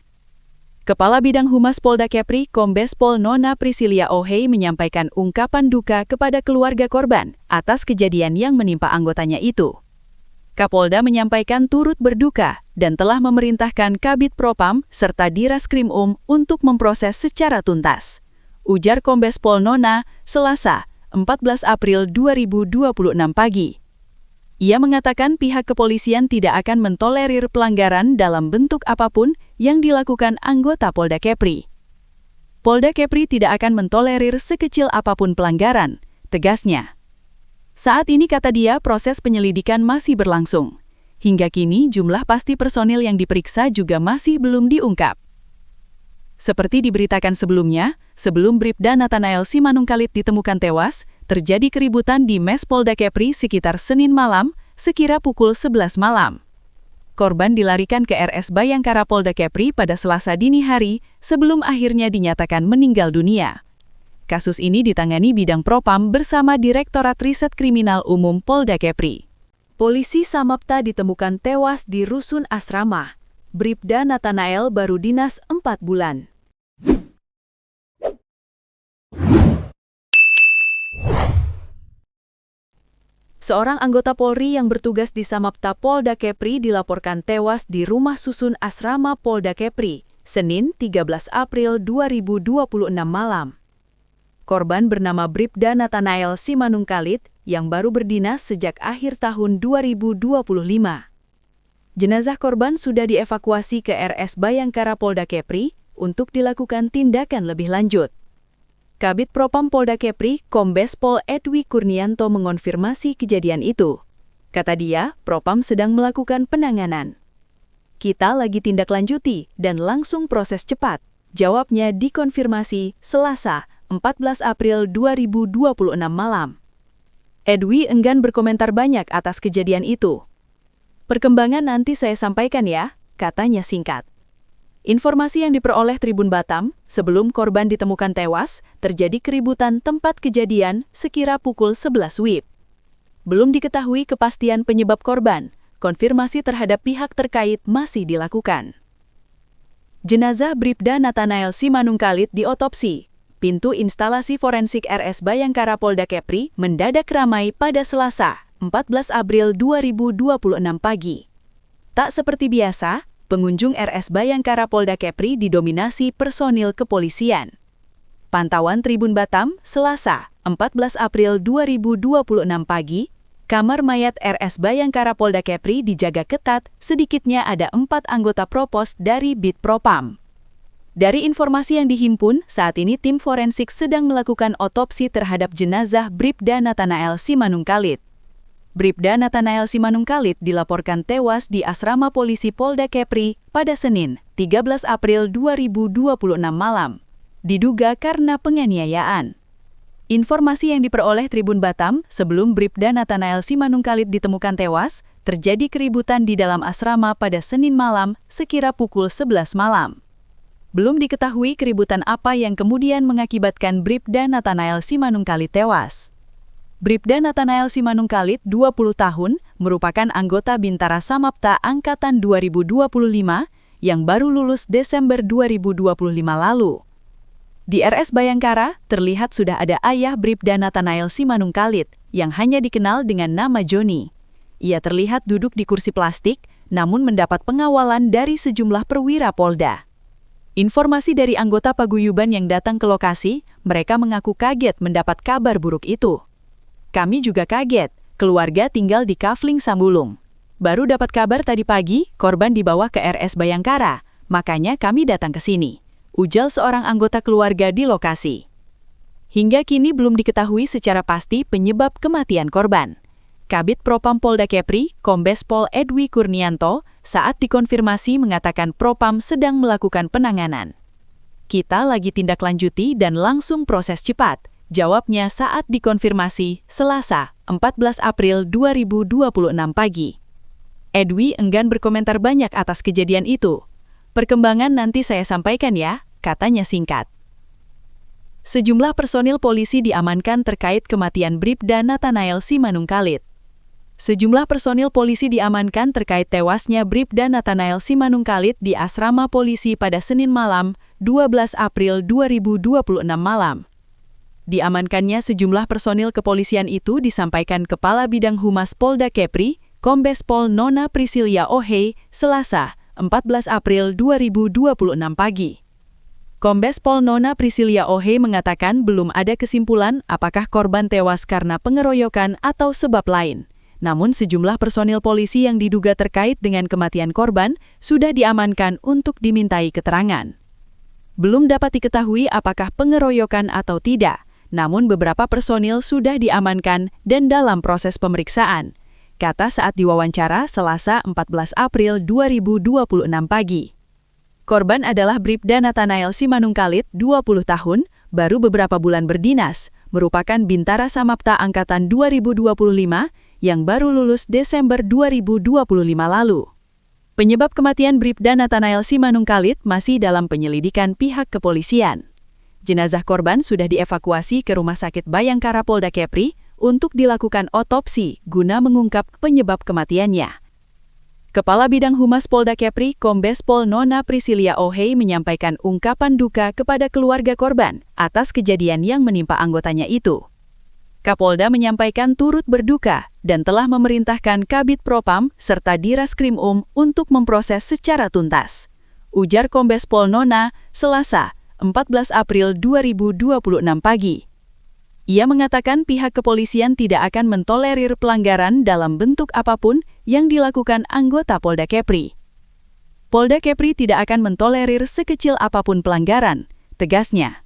Kepala Bidang Humas Polda Kepri, Kombes Pol Nona Priscilia Ohei menyampaikan ungkapan duka kepada keluarga korban atas kejadian yang menimpa anggotanya itu. Kapolda menyampaikan turut berduka dan telah memerintahkan Kabid Propam serta Direskrim untuk memproses secara tuntas. Ujar Kombes Pol Nona, Selasa, 14 April 2026 pagi. Ia mengatakan pihak kepolisian tidak akan mentolerir pelanggaran dalam bentuk apapun yang dilakukan anggota Polda Kepri. Polda Kepri tidak akan mentolerir sekecil apapun pelanggaran, tegasnya. Saat ini, kata dia, proses penyelidikan masih berlangsung. Hingga kini jumlah pasti personil yang diperiksa juga masih belum diungkap. Seperti diberitakan sebelumnya, sebelum Bribda Nathanael Simanungkalit ditemukan tewas, terjadi keributan di Mes Polda Kepri sekitar Senin malam, sekira pukul 11 malam. Korban dilarikan ke RS Bayangkara Polda Kepri pada Selasa dini hari, sebelum akhirnya dinyatakan meninggal dunia. Kasus ini ditangani Bidang Propam bersama Direktorat Riset Kriminal Umum Polda Kepri. Polisi Samapta ditemukan tewas di rusun asrama. Bribda Nathanael baru dinas 4 bulan. Seorang anggota Polri yang bertugas di Samapta Polda Kepri dilaporkan tewas di rumah susun asrama Polda Kepri, Senin 13 April 2026 malam. Korban bernama Bribda Nathanael Simanungkalit yang baru berdinas sejak akhir tahun 2025. Jenazah korban sudah dievakuasi ke RS Bayangkara Polda Kepri untuk dilakukan tindakan lebih lanjut. Kabid Propam Polda Kepri, Kombes Pol Edwi Kurnianto mengonfirmasi kejadian itu. Kata dia, Propam sedang melakukan penanganan. Kita lagi tindak lanjuti dan langsung proses cepat, jawabnya dikonfirmasi Selasa, 14 April 2026 malam. Edwi enggan berkomentar banyak atas kejadian itu. Perkembangan nanti saya sampaikan ya, katanya singkat. Informasi yang diperoleh Tribun Batam, sebelum korban ditemukan tewas, terjadi keributan tempat kejadian sekira pukul 11 WIB. Belum diketahui kepastian penyebab korban, konfirmasi terhadap pihak terkait masih dilakukan. Jenazah Bribda Nathanael Simanungkalit diotopsi. Pintu instalasi forensik RS Bayangkara Polda Kepri mendadak ramai pada Selasa, 14 April 2026 pagi. Tak seperti biasa, pengunjung RS Bayangkara Polda Kepri didominasi personil kepolisian. Pantauan Tribun Batam, Selasa, 14 April 2026 pagi, kamar mayat RS Bayangkara Polda Kepri dijaga ketat, sedikitnya ada 4 anggota Propos dari Bid Propam. Dari informasi yang dihimpun, saat ini tim forensik sedang melakukan otopsi terhadap jenazah Bribda Nathanael Simanungkalit. Bribda Nathanael Simanungkalit dilaporkan tewas di asrama polisi Polda Kepri pada Senin, 13 April 2026 malam, diduga karena penganiayaan. Informasi yang diperoleh Tribun Batam, sebelum Bribda Nathanael Simanungkalit ditemukan tewas, terjadi keributan di dalam asrama pada Senin malam sekira pukul 11 malam. Belum diketahui keributan apa yang kemudian mengakibatkan Bribda Nathanael Simanungkalit tewas. Bribda Nathanael Simanungkalit, 20 tahun, merupakan anggota Bintara Samapta Angkatan 2025 yang baru lulus Desember 2025 lalu. Di RS Bayangkara, terlihat sudah ada ayah Bribda Nathanael Simanungkalit yang hanya dikenal dengan nama Joni. Ia terlihat duduk di kursi plastik, namun mendapat pengawalan dari sejumlah perwira Polda. Informasi dari anggota paguyuban yang datang ke lokasi, mereka mengaku kaget mendapat kabar buruk itu. Kami juga kaget, keluarga tinggal di Kafling Sambulung. Baru dapat kabar tadi pagi, korban dibawa ke RS Bayangkara, makanya kami datang ke sini, ujar seorang anggota keluarga di lokasi. Hingga kini belum diketahui secara pasti penyebab kematian korban. Kabid Propam Polda Kepri, Kombes Pol Edwi Kurnianto, saat dikonfirmasi mengatakan Propam sedang melakukan penanganan. Kita lagi tindak lanjuti dan langsung proses cepat, jawabnya saat dikonfirmasi Selasa, 14 April 2026 pagi. Edwi enggan berkomentar banyak atas kejadian itu. Perkembangan nanti saya sampaikan ya, katanya singkat. Sejumlah personil polisi diamankan terkait kematian Bribda Nathanael Simanungkalit. Sejumlah personil polisi diamankan terkait tewasnya Bribda Nathanael Simanungkalit di asrama polisi pada Senin malam, 12 April 2026 malam. Diamankannya sejumlah personil kepolisian itu disampaikan Kepala Bidang Humas Polda Kepri, Kombes Pol Nona Priscilia Ohey, Selasa, 14 April 2026 pagi. Kombes Pol Nona Priscilia Ohey mengatakan belum ada kesimpulan apakah korban tewas karena pengeroyokan atau sebab lain. Namun sejumlah personil polisi yang diduga terkait dengan kematian korban sudah diamankan untuk dimintai keterangan. Belum dapat diketahui apakah pengeroyokan atau tidak, namun beberapa personil sudah diamankan dan dalam proses pemeriksaan, kata saat diwawancara Selasa 14 April 2026 pagi. Korban adalah Bribda Nathanael Simanungkalit, 20 tahun, baru beberapa bulan berdinas, merupakan Bintara Samapta Angkatan 2025 yang baru lulus Desember 2025 lalu. Penyebab kematian Bribda Nathanael Simanungkalit masih dalam penyelidikan pihak kepolisian. Jenazah korban sudah dievakuasi ke Rumah Sakit Bayangkara Polda Kepri untuk dilakukan otopsi guna mengungkap penyebab kematiannya. Kepala Bidang Humas Polda Kepri, Kombes Pol Nona Priscilia Ohey menyampaikan ungkapan duka kepada keluarga korban atas kejadian yang menimpa anggotanya itu. Kapolda menyampaikan turut berduka dan telah memerintahkan Kabid Propam serta Diraskrim untuk memproses secara tuntas. Ujar Kombes Pol Nona, Selasa, 14 April 2026 pagi. Ia mengatakan pihak kepolisian tidak akan mentolerir pelanggaran dalam bentuk apapun yang dilakukan anggota Polda Kepri. Polda Kepri tidak akan mentolerir sekecil apapun pelanggaran, tegasnya.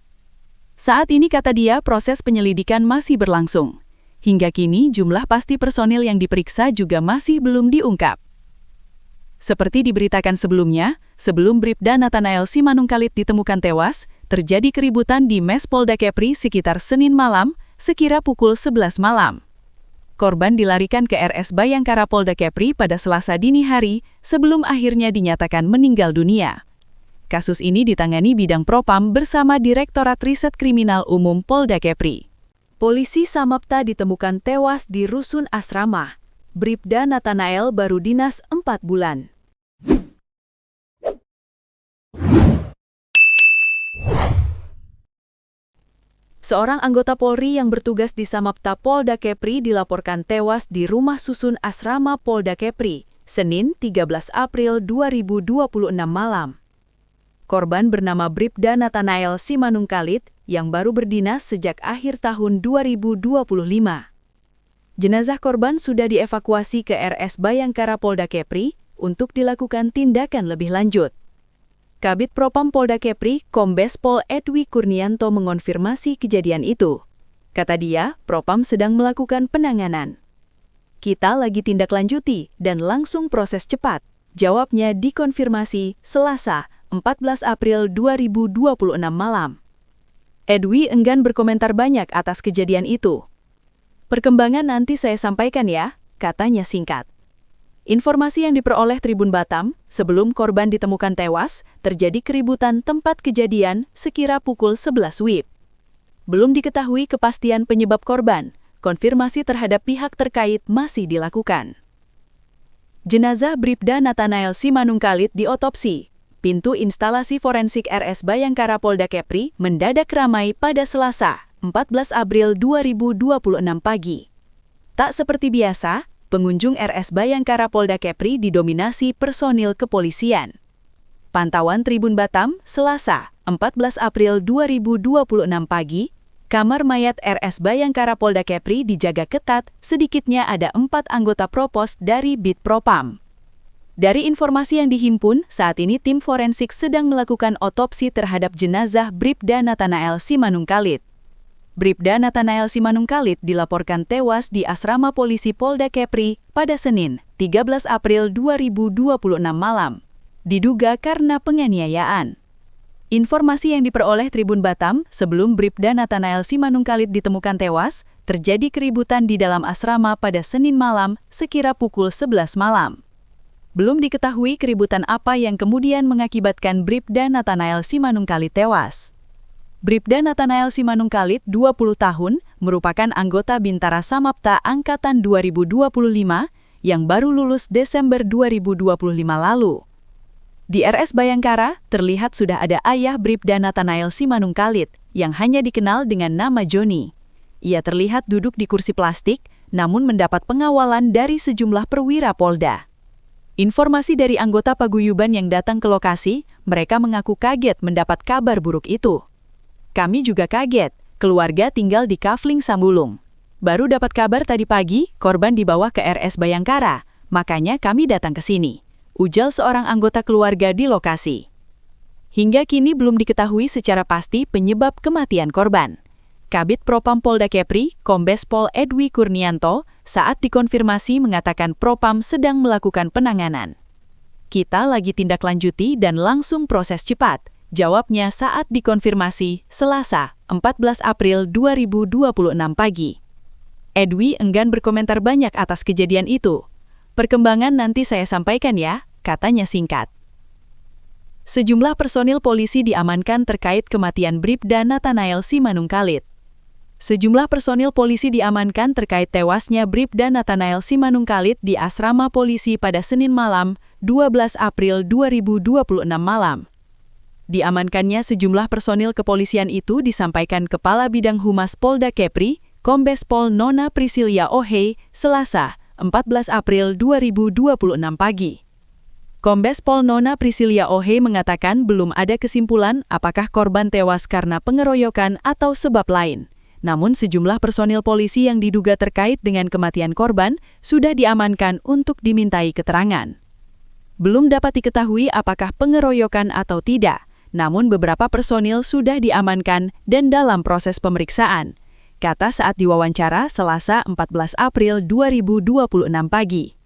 Saat ini, kata dia, proses penyelidikan masih berlangsung. Hingga kini jumlah pasti personil yang diperiksa juga masih belum diungkap. Seperti diberitakan sebelumnya, sebelum Bribda Nathanael Simanungkalit ditemukan tewas, terjadi keributan di Mes Polda Kepri sekitar Senin malam, sekira pukul 11 malam. Korban dilarikan ke RS Bayangkara Polda Kepri pada Selasa dini hari sebelum akhirnya dinyatakan meninggal dunia. Kasus ini ditangani Bidang Propam bersama Direktorat Riset Kriminal Umum Polda Kepri. Polisi Samapta ditemukan tewas di rusun asrama. Bribda Nathanael baru dinas 4 bulan. Seorang anggota Polri yang bertugas di Samapta Polda Kepri dilaporkan tewas di rumah susun asrama Polda Kepri, Senin 13 April 2026 malam. Korban bernama Bribda Nathanael Simanungkalit yang baru berdinas sejak akhir tahun 2025. Jenazah korban sudah dievakuasi ke RS Bayangkara Polda Kepri untuk dilakukan tindakan lebih lanjut. Kabid Propam Polda Kepri, Kombes Pol Edwi Kurnianto mengonfirmasi kejadian itu. Kata dia, Propam sedang melakukan penanganan. Kita lagi tindak lanjuti dan langsung proses cepat, jawabnya dikonfirmasi Selasa, 14 April 2026 malam. Edwi enggan berkomentar banyak atas kejadian itu. Perkembangan nanti saya sampaikan ya, katanya singkat. Informasi yang diperoleh Tribun Batam, sebelum korban ditemukan tewas, terjadi keributan tempat kejadian sekira pukul 11 WIB. Belum diketahui kepastian penyebab korban, konfirmasi terhadap pihak terkait masih dilakukan. Jenazah Bribda Nathanael Simanungkalit diotopsi. Pintu instalasi forensik RS Bayangkara Polda Kepri mendadak ramai pada Selasa, 14 April 2026 pagi. Tak seperti biasa, pengunjung RS Bayangkara Polda Kepri didominasi personil kepolisian. Pantauan Tribun Batam, Selasa, 14 April 2026 pagi, kamar mayat RS Bayangkara Polda Kepri dijaga ketat, sedikitnya ada 4 anggota Propos dari Bid Propam. Dari informasi yang dihimpun, saat ini tim forensik sedang melakukan otopsi terhadap jenazah Bribda Nathanael Simanungkalit. Bribda Nathanael Simanungkalit dilaporkan tewas di asrama polisi Polda Kepri pada Senin, 13 April 2026 malam, diduga karena penganiayaan. Informasi yang diperoleh Tribun Batam, sebelum Bribda Nathanael Simanungkalit ditemukan tewas, terjadi keributan di dalam asrama pada Senin malam sekira pukul 11 malam. Belum diketahui keributan apa yang kemudian mengakibatkan Bribda Nathanael Simanungkalit tewas. Bribda Nathanael Simanungkalit, 20 tahun, merupakan anggota Bintara Samapta Angkatan 2025 yang baru lulus Desember 2025 lalu. Di RS Bayangkara, terlihat sudah ada ayah Bribda Nathanael Simanungkalit yang hanya dikenal dengan nama Joni. Ia terlihat duduk di kursi plastik, namun mendapat pengawalan dari sejumlah perwira Polda. Informasi dari anggota paguyuban yang datang ke lokasi, mereka mengaku kaget mendapat kabar buruk itu. Kami juga kaget, keluarga tinggal di Kafling Sambulung. Baru dapat kabar tadi pagi, korban dibawa ke RS Bayangkara, makanya kami datang ke sini, ujar seorang anggota keluarga di lokasi. Hingga kini belum diketahui secara pasti penyebab kematian korban. Kabid Propam Polda Kepri, Kombes Pol Edwi Kurnianto, saat dikonfirmasi mengatakan Propam sedang melakukan penanganan. Kita lagi tindak lanjuti dan langsung proses cepat, jawabnya saat dikonfirmasi Selasa, 14 April 2026 pagi. Edwi enggan berkomentar banyak atas kejadian itu. Perkembangan nanti saya sampaikan ya, katanya singkat. Sejumlah personil polisi diamankan terkait kematian Bribda Nathanael Simanungkalit. Sejumlah personil polisi diamankan terkait tewasnya Bribda Nathanael Simanungkalit di asrama polisi pada Senin malam, 12 April 2026 malam. Diamankannya sejumlah personil kepolisian itu disampaikan Kepala Bidang Humas Polda Kepri, Kombes Pol Nona Priscilia Ohei, Selasa, 14 April 2026 pagi. Kombes Pol Nona Priscilia Ohei mengatakan belum ada kesimpulan apakah korban tewas karena pengeroyokan atau sebab lain. Namun sejumlah personil polisi yang diduga terkait dengan kematian korban sudah diamankan untuk dimintai keterangan. Belum dapat diketahui apakah pengeroyokan atau tidak, namun beberapa personil sudah diamankan dan dalam proses pemeriksaan, kata saat diwawancara Selasa 14 April 2026 pagi.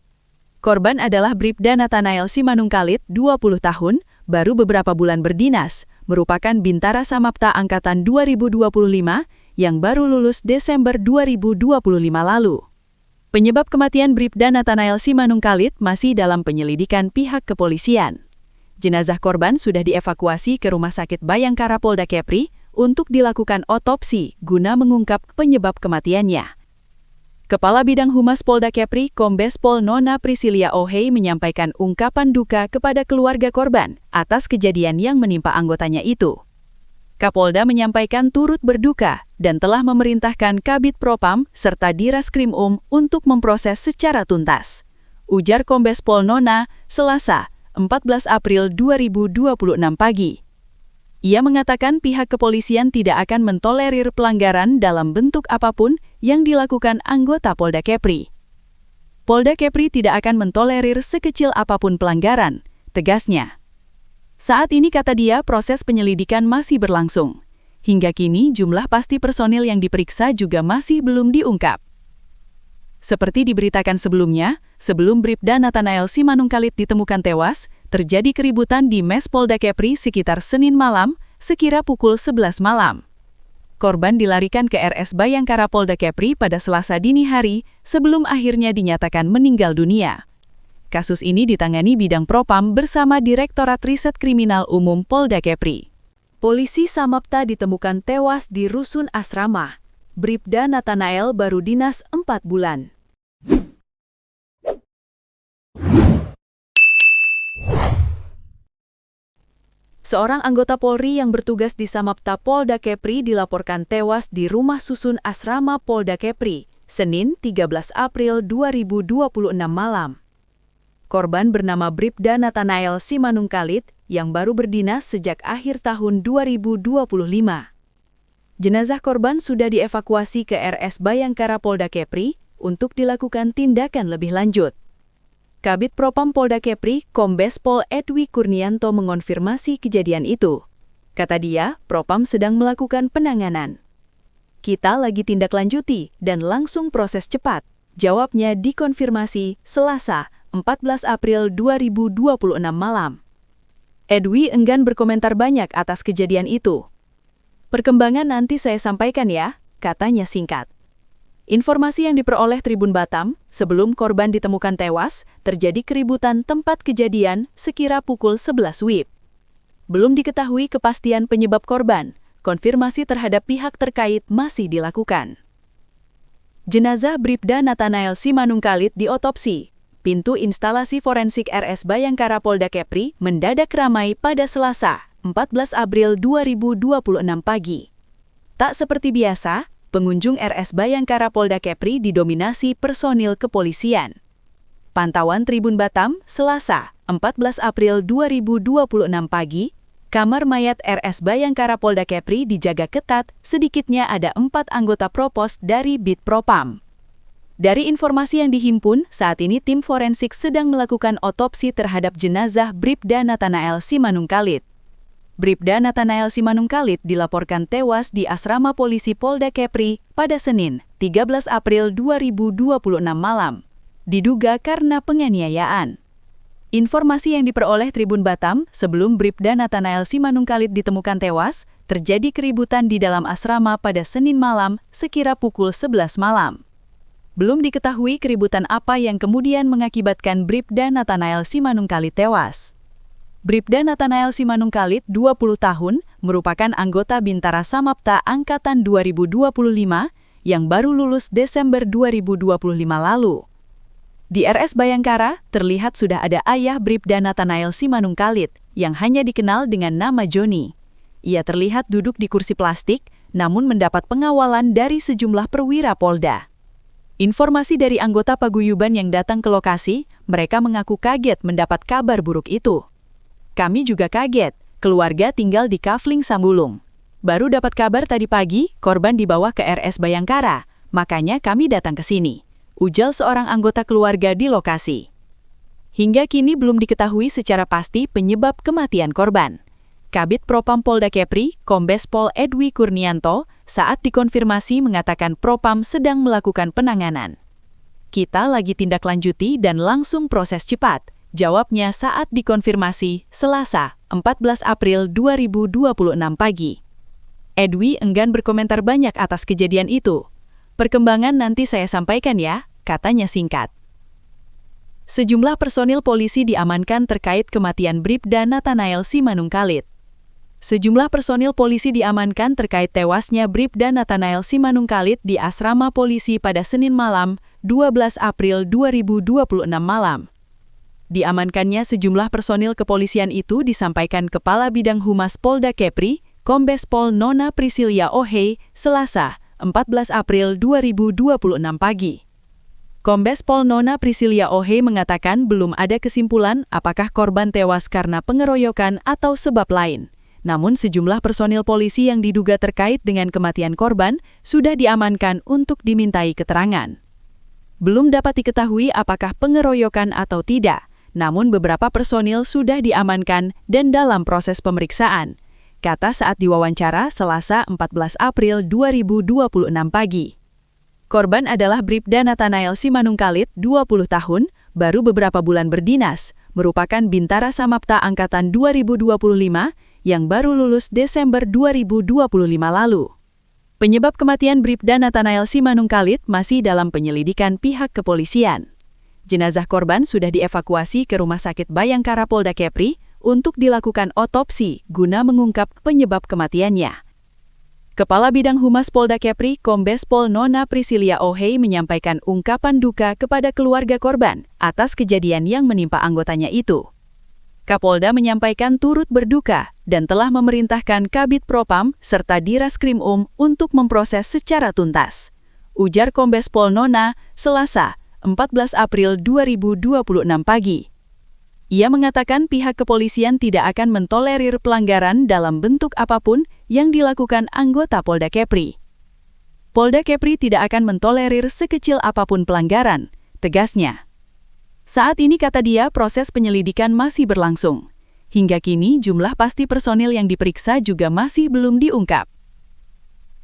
Korban adalah Bribda Nathanael Simanungkalit, 20 tahun, baru beberapa bulan berdinas, merupakan Bintara Samapta Angkatan 2025 yang baru lulus Desember 2025 lalu. Penyebab kematian Bribda Nathanael Simanungkalit masih dalam penyelidikan pihak kepolisian. Jenazah korban sudah dievakuasi ke Rumah Sakit Bayangkara Polda Kepri untuk dilakukan otopsi guna mengungkap penyebab kematiannya. Kepala Bidang Humas Polda Kepri, Kombes Pol Nona Priscilia Ohei menyampaikan ungkapan duka kepada keluarga korban atas kejadian yang menimpa anggotanya itu. Kapolda menyampaikan turut berduka dan telah memerintahkan Kabid Propam serta Diraskrim untuk memproses secara tuntas, ujar Kombes Pol Nona, Selasa, 14 April 2026 pagi. Ia mengatakan pihak kepolisian tidak akan mentolerir pelanggaran dalam bentuk apapun yang dilakukan anggota Polda Kepri. Polda Kepri tidak akan mentolerir sekecil apapun pelanggaran, tegasnya. Saat ini, kata dia, proses penyelidikan masih berlangsung. Hingga kini jumlah pasti personil yang diperiksa juga masih belum diungkap. Seperti diberitakan sebelumnya, sebelum Bribda Nathanael Simanungkalit ditemukan tewas, terjadi keributan di Mes Polda Kepri sekitar Senin malam, sekira pukul 11 malam. Korban dilarikan ke RS Bayangkara Polda Kepri pada Selasa dini hari sebelum akhirnya dinyatakan meninggal dunia. Kasus ini ditangani Bidang Propam bersama Direktorat Riset Kriminal Umum Polda Kepri. Polisi Samapta ditemukan tewas di rusun asrama. Bribda Nathanael baru dinas 4 bulan. Seorang anggota Polri yang bertugas di Samapta Polda Kepri dilaporkan tewas di rumah susun asrama Polda Kepri, Senin 13 April 2026 malam. Korban bernama Bribda Nathanael Simanungkalit yang baru berdinas sejak akhir tahun 2025. Jenazah korban sudah dievakuasi ke RS Bayangkara Polda Kepri untuk dilakukan tindakan lebih lanjut. Kabid Propam Polda Kepri, Kombes Pol Edwi Kurnianto mengonfirmasi kejadian itu. Kata dia, Propam sedang melakukan penanganan. Kita lagi tindak lanjuti dan langsung proses cepat, jawabnya dikonfirmasi Selasa, 14 April 2026 malam. Edwi enggan berkomentar banyak atas kejadian itu. Perkembangan nanti saya sampaikan ya, katanya singkat. Informasi yang diperoleh Tribun Batam, sebelum korban ditemukan tewas, terjadi keributan tempat kejadian sekira pukul 11 WIB. Belum diketahui kepastian penyebab korban, konfirmasi terhadap pihak terkait masih dilakukan. Jenazah Bribda Nathanael Simanungkalit diotopsi. Pintu instalasi forensik RS Bayangkara Polda Kepri mendadak ramai pada Selasa, 14 April 2026 pagi. Tak seperti biasa, pengunjung RS Bayangkara Polda Kepri didominasi personil kepolisian. Pantauan Tribun Batam, Selasa, 14 April 2026 pagi, kamar mayat RS Bayangkara Polda Kepri dijaga ketat, sedikitnya ada 4 anggota Propos dari Bid Propam. Dari informasi yang dihimpun, saat ini tim forensik sedang melakukan otopsi terhadap jenazah Bribda Nathanael Simanungkalit. Bribda Nathanael Simanungkalit dilaporkan tewas di asrama polisi Polda Kepri pada Senin, 13 April 2026 malam, diduga karena penganiayaan. Informasi yang diperoleh Tribun Batam, sebelum Bribda Nathanael Simanungkalit ditemukan tewas, terjadi keributan di dalam asrama pada Senin malam sekira pukul 11 malam. Belum diketahui keributan apa yang kemudian mengakibatkan Bribda Nathanael Simanungkalit tewas. Bribda Nathanael Simanungkalit, 20 tahun, merupakan anggota Bintara Samapta Angkatan 2025 yang baru lulus Desember 2025 lalu. Di RS Bayangkara, terlihat sudah ada ayah Bribda Nathanael Simanungkalit yang hanya dikenal dengan nama Joni. Ia terlihat duduk di kursi plastik, namun mendapat pengawalan dari sejumlah perwira Polda. Informasi dari anggota paguyuban yang datang ke lokasi, mereka mengaku kaget mendapat kabar buruk itu. Kami juga kaget, keluarga tinggal di Kafling Sambulung. Baru dapat kabar tadi pagi, korban dibawa ke RS Bayangkara, makanya kami datang ke sini, ujar seorang anggota keluarga di lokasi. Hingga kini belum diketahui secara pasti penyebab kematian korban. Kabid Propam Polda Kepri, Kombes Pol Edwi Kurnianto, saat dikonfirmasi mengatakan Propam sedang melakukan penanganan. Kita lagi tindak lanjuti dan langsung proses cepat, jawabnya saat dikonfirmasi Selasa, 14 April 2026 pagi. Edwi enggan berkomentar banyak atas kejadian itu. Perkembangan nanti saya sampaikan ya, katanya singkat. Sejumlah personil polisi diamankan terkait kematian Bribda Nathanael Simanungkalit. Sejumlah personil polisi diamankan terkait tewasnya Bribda Nathanael Simanungkalit di asrama polisi pada Senin malam, 12 April 2026 malam. Diamankannya sejumlah personil kepolisian itu disampaikan Kepala Bidang Humas Polda Kepri, Kombes Pol Nona Priscilia Ohei, Selasa, 14 April 2026 pagi. Kombes Pol Nona Priscilia Ohei mengatakan belum ada kesimpulan apakah korban tewas karena pengeroyokan atau sebab lain. Namun sejumlah personil polisi yang diduga terkait dengan kematian korban sudah diamankan untuk dimintai keterangan. Belum dapat diketahui apakah pengeroyokan atau tidak, namun beberapa personil sudah diamankan dan dalam proses pemeriksaan, kata saat diwawancara Selasa 14 April 2026 pagi. Korban adalah Bribda Nathanael Simanungkalit, 20 tahun, baru beberapa bulan berdinas, merupakan Bintara Samapta Angkatan 2025 yang baru lulus Desember 2025 lalu. Penyebab kematian Bribda Nathanael Simanungkalit masih dalam penyelidikan pihak kepolisian. Jenazah korban sudah dievakuasi ke Rumah Sakit Bayangkara Polda Kepri untuk dilakukan otopsi guna mengungkap penyebab kematiannya. Kepala Bidang Humas Polda Kepri, Kombes Pol Nona Priscilia Ohei menyampaikan ungkapan duka kepada keluarga korban atas kejadian yang menimpa anggotanya itu. Kapolda menyampaikan turut berduka dan telah memerintahkan Kabid Propam serta Diraskrim untuk memproses secara tuntas, ujar Kombes Pol Nona, Selasa, 14 April 2026 pagi. Ia mengatakan pihak kepolisian tidak akan mentolerir pelanggaran dalam bentuk apapun yang dilakukan anggota Polda Kepri. Polda Kepri tidak akan mentolerir sekecil apapun pelanggaran, tegasnya. Saat ini, kata dia, proses penyelidikan masih berlangsung. Hingga kini jumlah pasti personil yang diperiksa juga masih belum diungkap.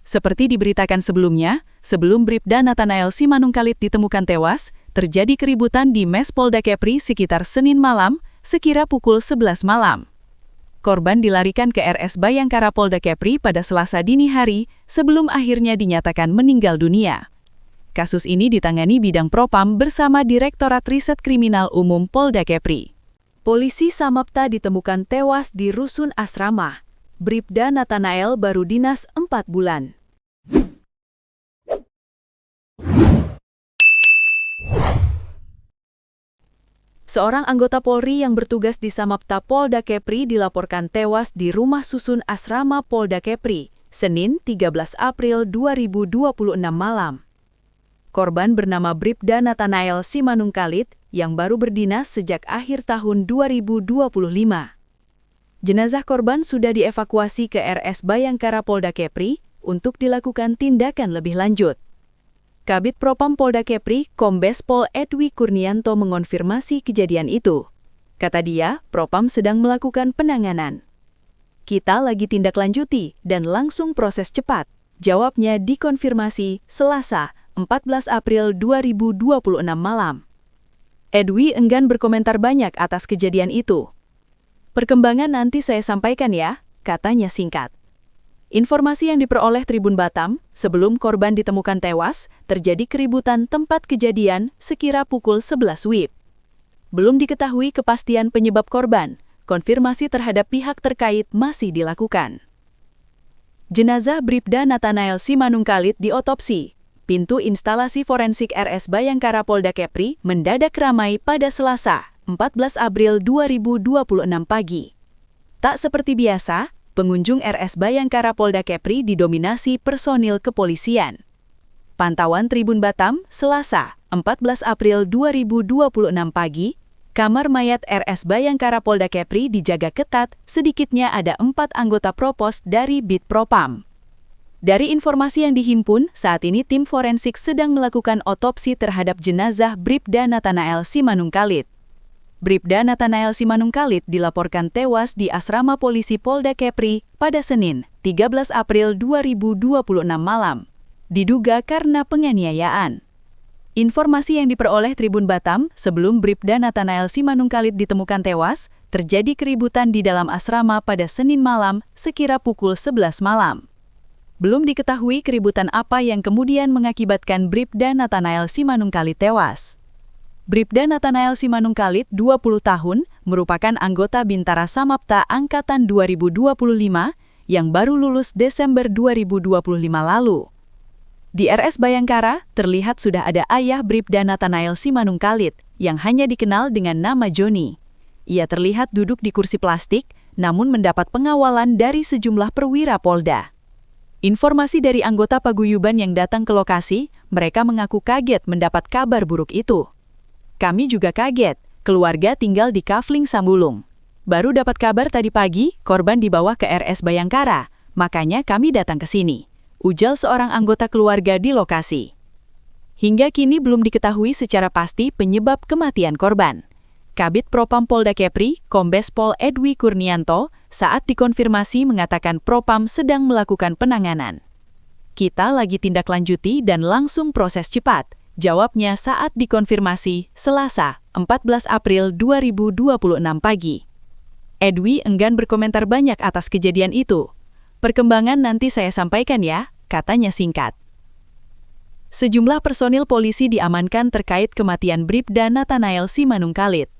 Seperti diberitakan sebelumnya, sebelum Bribda Nathanael Simanungkalit ditemukan tewas, terjadi keributan di Mes Polda Kepri sekitar Senin malam, sekira pukul 11 malam. Korban dilarikan ke RS Bayangkara Polda Kepri pada Selasa dini hari sebelum akhirnya dinyatakan meninggal dunia. Kasus ini ditangani Bidang Propam bersama Direktorat Riset Kriminal Umum Polda Kepri. Polisi Samapta ditemukan tewas di rusun asrama. Bribda Nathanael baru dinas 4 bulan. Seorang anggota Polri yang bertugas di Samapta Polda Kepri dilaporkan tewas di rumah susun asrama Polda Kepri, Senin 13 April 2026 malam. Korban bernama Bribda Nathanael Simanungkalit yang baru berdinas sejak akhir tahun 2025. Jenazah korban sudah dievakuasi ke RS Bayangkara Polda Kepri untuk dilakukan tindakan lebih lanjut. Kabid Propam Polda Kepri, Kombes Pol Edwi Kurnianto mengonfirmasi kejadian itu. Kata dia, Propam sedang melakukan penanganan. Kita lagi tindak lanjuti dan langsung proses cepat, jawabnya dikonfirmasi Selasa, 14 April 2026 malam. Edwi enggan berkomentar banyak atas kejadian itu. Perkembangan nanti saya sampaikan ya, katanya singkat. Informasi yang diperoleh Tribun Batam, sebelum korban ditemukan tewas, terjadi keributan tempat kejadian sekira pukul 11 WIB. Belum diketahui kepastian penyebab korban, konfirmasi terhadap pihak terkait masih dilakukan. Jenazah Bribda Nathanael Simanungkalit diotopsi. Pintu instalasi forensik RS Bayangkara Polda Kepri mendadak ramai pada Selasa, 14 April 2026 pagi. Tak seperti biasa, pengunjung RS Bayangkara Polda Kepri didominasi personil kepolisian. Pantauan Tribun Batam, Selasa, 14 April 2026 pagi, kamar mayat RS Bayangkara Polda Kepri dijaga ketat, sedikitnya ada 4 anggota Propos dari Bid Propam. Dari informasi yang dihimpun, saat ini tim forensik sedang melakukan otopsi terhadap jenazah Bribda Nathanael Simanungkalit. Bribda Nathanael Simanungkalit dilaporkan tewas di asrama polisi Polda Kepri pada Senin, 13 April 2026 malam, diduga karena penganiayaan. Informasi yang diperoleh Tribun Batam, sebelum Bribda Nathanael Simanungkalit ditemukan tewas, terjadi keributan di dalam asrama pada Senin malam sekira pukul 11 malam. Belum diketahui keributan apa yang kemudian mengakibatkan Bribda Nathanael Simanungkalit tewas. Bribda Nathanael Simanungkalit, 20 tahun, merupakan anggota Bintara Samapta Angkatan 2025 yang baru lulus Desember 2025 lalu. Di RS Bayangkara, terlihat sudah ada ayah Bribda Nathanael Simanungkalit yang hanya dikenal dengan nama Joni. Ia terlihat duduk di kursi plastik, namun mendapat pengawalan dari sejumlah perwira Polda. Informasi dari anggota paguyuban yang datang ke lokasi, mereka mengaku kaget mendapat kabar buruk itu. Kami juga kaget, keluarga tinggal di Kafling Sambulung. Baru dapat kabar tadi pagi, korban dibawa ke RS Bayangkara, makanya kami datang ke sini, ujar seorang anggota keluarga di lokasi. Hingga kini belum diketahui secara pasti penyebab kematian korban. Kabid Propam Polda Kepri, Kombes Pol Edwi Kurnianto, saat dikonfirmasi mengatakan Propam sedang melakukan penanganan. Kita lagi tindak lanjuti dan langsung proses cepat, jawabnya saat dikonfirmasi Selasa, 14 April 2026 pagi. Edwi enggan berkomentar banyak atas kejadian itu. Perkembangan nanti saya sampaikan ya, katanya singkat. Sejumlah personil polisi diamankan terkait kematian Bribda Nathanael Simanungkalit.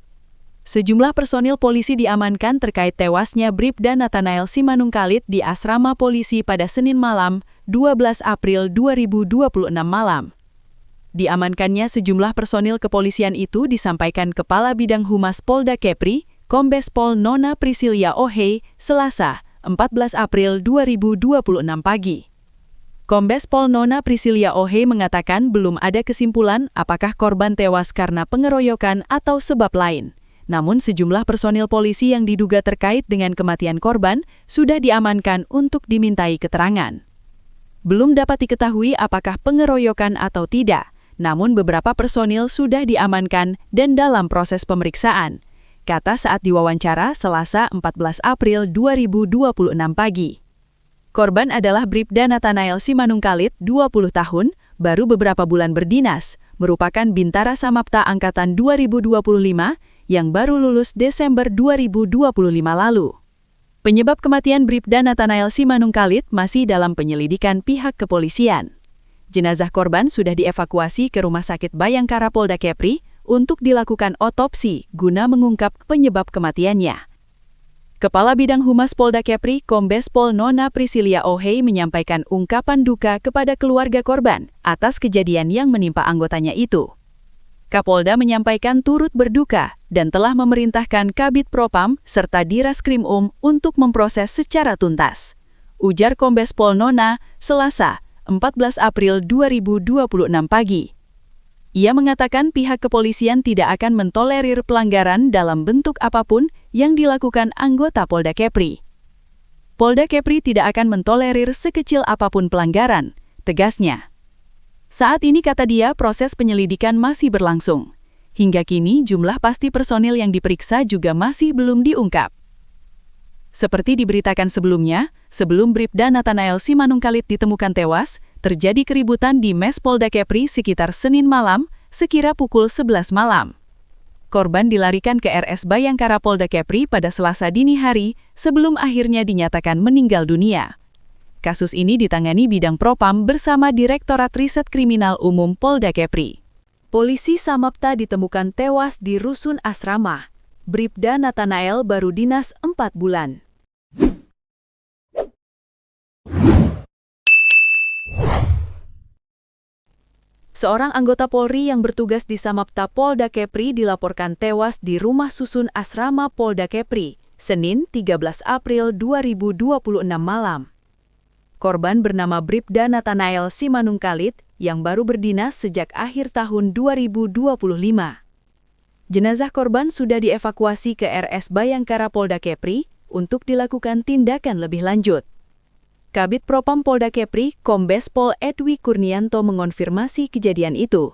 Sejumlah personil polisi diamankan terkait tewasnya Bribda Nathanael Simanungkalit di asrama polisi pada Senin malam, 12 April 2026 malam. Diamankannya sejumlah personil kepolisian itu disampaikan Kepala Bidang Humas Polda Kepri, Kombes Pol Nona Priscilia Ohei, Selasa, 14 April 2026 pagi. Kombes Pol Nona Priscilia Ohei mengatakan belum ada kesimpulan apakah korban tewas karena pengeroyokan atau sebab lain. Namun sejumlah personil polisi yang diduga terkait dengan kematian korban sudah diamankan untuk dimintai keterangan. Belum dapat diketahui apakah pengeroyokan atau tidak, namun beberapa personil sudah diamankan dan dalam proses pemeriksaan, kata saat diwawancara Selasa 14 April 2026 pagi. Korban adalah Bribda Nathanael Simanungkalit, 20 tahun, baru beberapa bulan berdinas, merupakan Bintara Samapta Angkatan 2025 yang baru lulus Desember 2025 lalu. Penyebab kematian Bribda Nathanael Simanungkalit masih dalam penyelidikan pihak kepolisian. Jenazah korban sudah dievakuasi ke Rumah Sakit Bayangkara Polda Kepri untuk dilakukan otopsi guna mengungkap penyebab kematiannya. Kepala Bidang Humas Polda Kepri, Kombes Pol Nona Priscilia Ohei menyampaikan ungkapan duka kepada keluarga korban atas kejadian yang menimpa anggotanya itu. Kapolda menyampaikan turut berduka dan telah memerintahkan Kabid Propam serta Direskrim untuk memproses secara tuntas, ujar Kombes Pol Nona, Selasa, 14 April 2026 pagi. Ia mengatakan pihak kepolisian tidak akan mentolerir pelanggaran dalam bentuk apapun yang dilakukan anggota Polda Kepri. Polda Kepri tidak akan mentolerir sekecil apapun pelanggaran, tegasnya. Saat ini, kata dia, proses penyelidikan masih berlangsung. Hingga kini jumlah pasti personil yang diperiksa juga masih belum diungkap. Seperti diberitakan sebelumnya, sebelum Bribda Nathanael Simanungkalit ditemukan tewas, terjadi keributan di Mes Polda Kepri sekitar Senin malam, sekira pukul 11 malam. Korban dilarikan ke RS Bayangkara Polda Kepri pada Selasa dini hari, sebelum akhirnya dinyatakan meninggal dunia. Kasus ini ditangani Bidang Propam bersama Direktorat Riset Kriminal Umum Polda Kepri. Polisi Samapta ditemukan tewas di rusun asrama. Bribda Nathanael baru dinas 4 bulan. Seorang anggota Polri yang bertugas di Samapta Polda Kepri dilaporkan tewas di rumah susun asrama Polda Kepri, Senin 13 April 2026 malam. Korban bernama Bribda Nathanael Simanungkalit yang baru berdinas sejak akhir tahun 2025. Jenazah korban sudah dievakuasi ke RS Bayangkara Polda Kepri untuk dilakukan tindakan lebih lanjut. Kabid Propam Polda Kepri, Kombes Pol Edwi Kurnianto mengonfirmasi kejadian itu.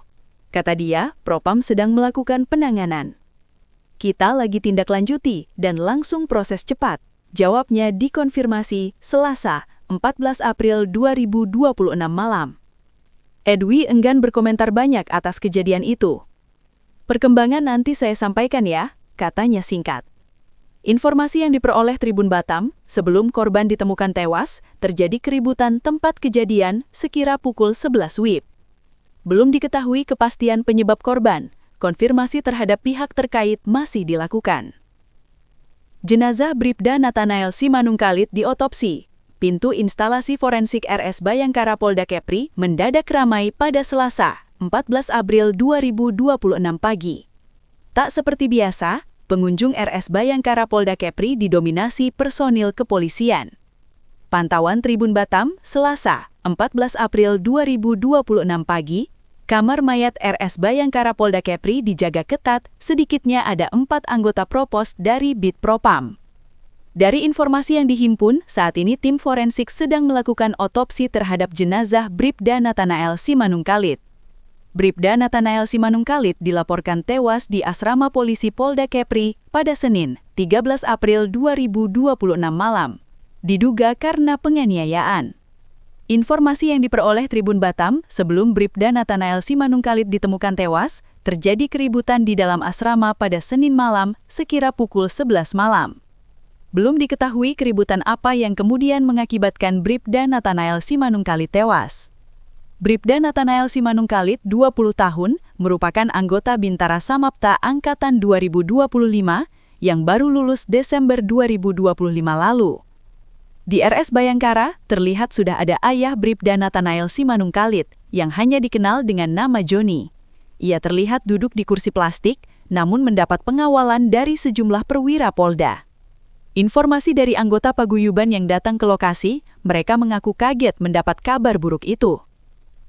Kata dia, Propam sedang melakukan penanganan. Kita lagi tindak lanjuti dan langsung proses cepat, jawabnya dikonfirmasi Selasa, 14 April 2026 malam. Edwi enggan berkomentar banyak atas kejadian itu. Perkembangan nanti saya sampaikan ya, katanya singkat. Informasi yang diperoleh Tribun Batam, sebelum korban ditemukan tewas, terjadi keributan tempat kejadian sekira pukul 11 WIB. Belum diketahui kepastian penyebab korban, konfirmasi terhadap pihak terkait masih dilakukan. Jenazah Bribda Nathanael Simanungkalit diotopsi. Pintu instalasi forensik RS Bayangkara Polda Kepri mendadak ramai pada Selasa, 14 April 2026 pagi. Tak seperti biasa, pengunjung RS Bayangkara Polda Kepri didominasi personil kepolisian. Pantauan Tribun Batam, Selasa, 14 April 2026 pagi, kamar mayat RS Bayangkara Polda Kepri dijaga ketat, sedikitnya ada 4 anggota Propos dari Bid Propam. Dari informasi yang dihimpun, saat ini tim forensik sedang melakukan otopsi terhadap jenazah Bribda Nathanael Simanungkalit. Bribda Nathanael Simanungkalit dilaporkan tewas di asrama polisi Polda Kepri pada Senin, 13 April 2026 malam, diduga karena penganiayaan. Informasi yang diperoleh Tribun Batam, sebelum Bribda Nathanael Simanungkalit ditemukan tewas, terjadi keributan di dalam asrama pada Senin malam sekira pukul 11 malam. Belum diketahui keributan apa yang kemudian mengakibatkan Bribda Nathanael Simanungkalit tewas. Bribda Nathanael Simanungkalit, 20 tahun, merupakan anggota Bintara Samapta Angkatan 2025 yang baru lulus Desember 2025 lalu. Di RS Bayangkara, terlihat sudah ada ayah Bribda Nathanael Simanungkalit yang hanya dikenal dengan nama Joni. Ia terlihat duduk di kursi plastik, namun mendapat pengawalan dari sejumlah perwira Polda. Informasi dari anggota paguyuban yang datang ke lokasi, mereka mengaku kaget mendapat kabar buruk itu.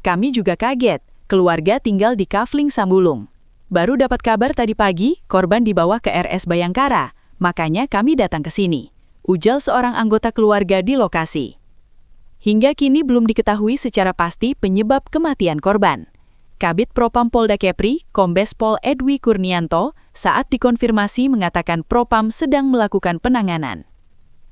Kami juga kaget, keluarga tinggal di Kafling Sambulung. Baru dapat kabar tadi pagi, korban dibawa ke RS Bayangkara, makanya kami datang ke sini, ujar seorang anggota keluarga di lokasi. Hingga kini belum diketahui secara pasti penyebab kematian korban. Kabid Propam Polda Kepri, Kombes Pol Edwi Kurnianto, saat dikonfirmasi mengatakan Propam sedang melakukan penanganan.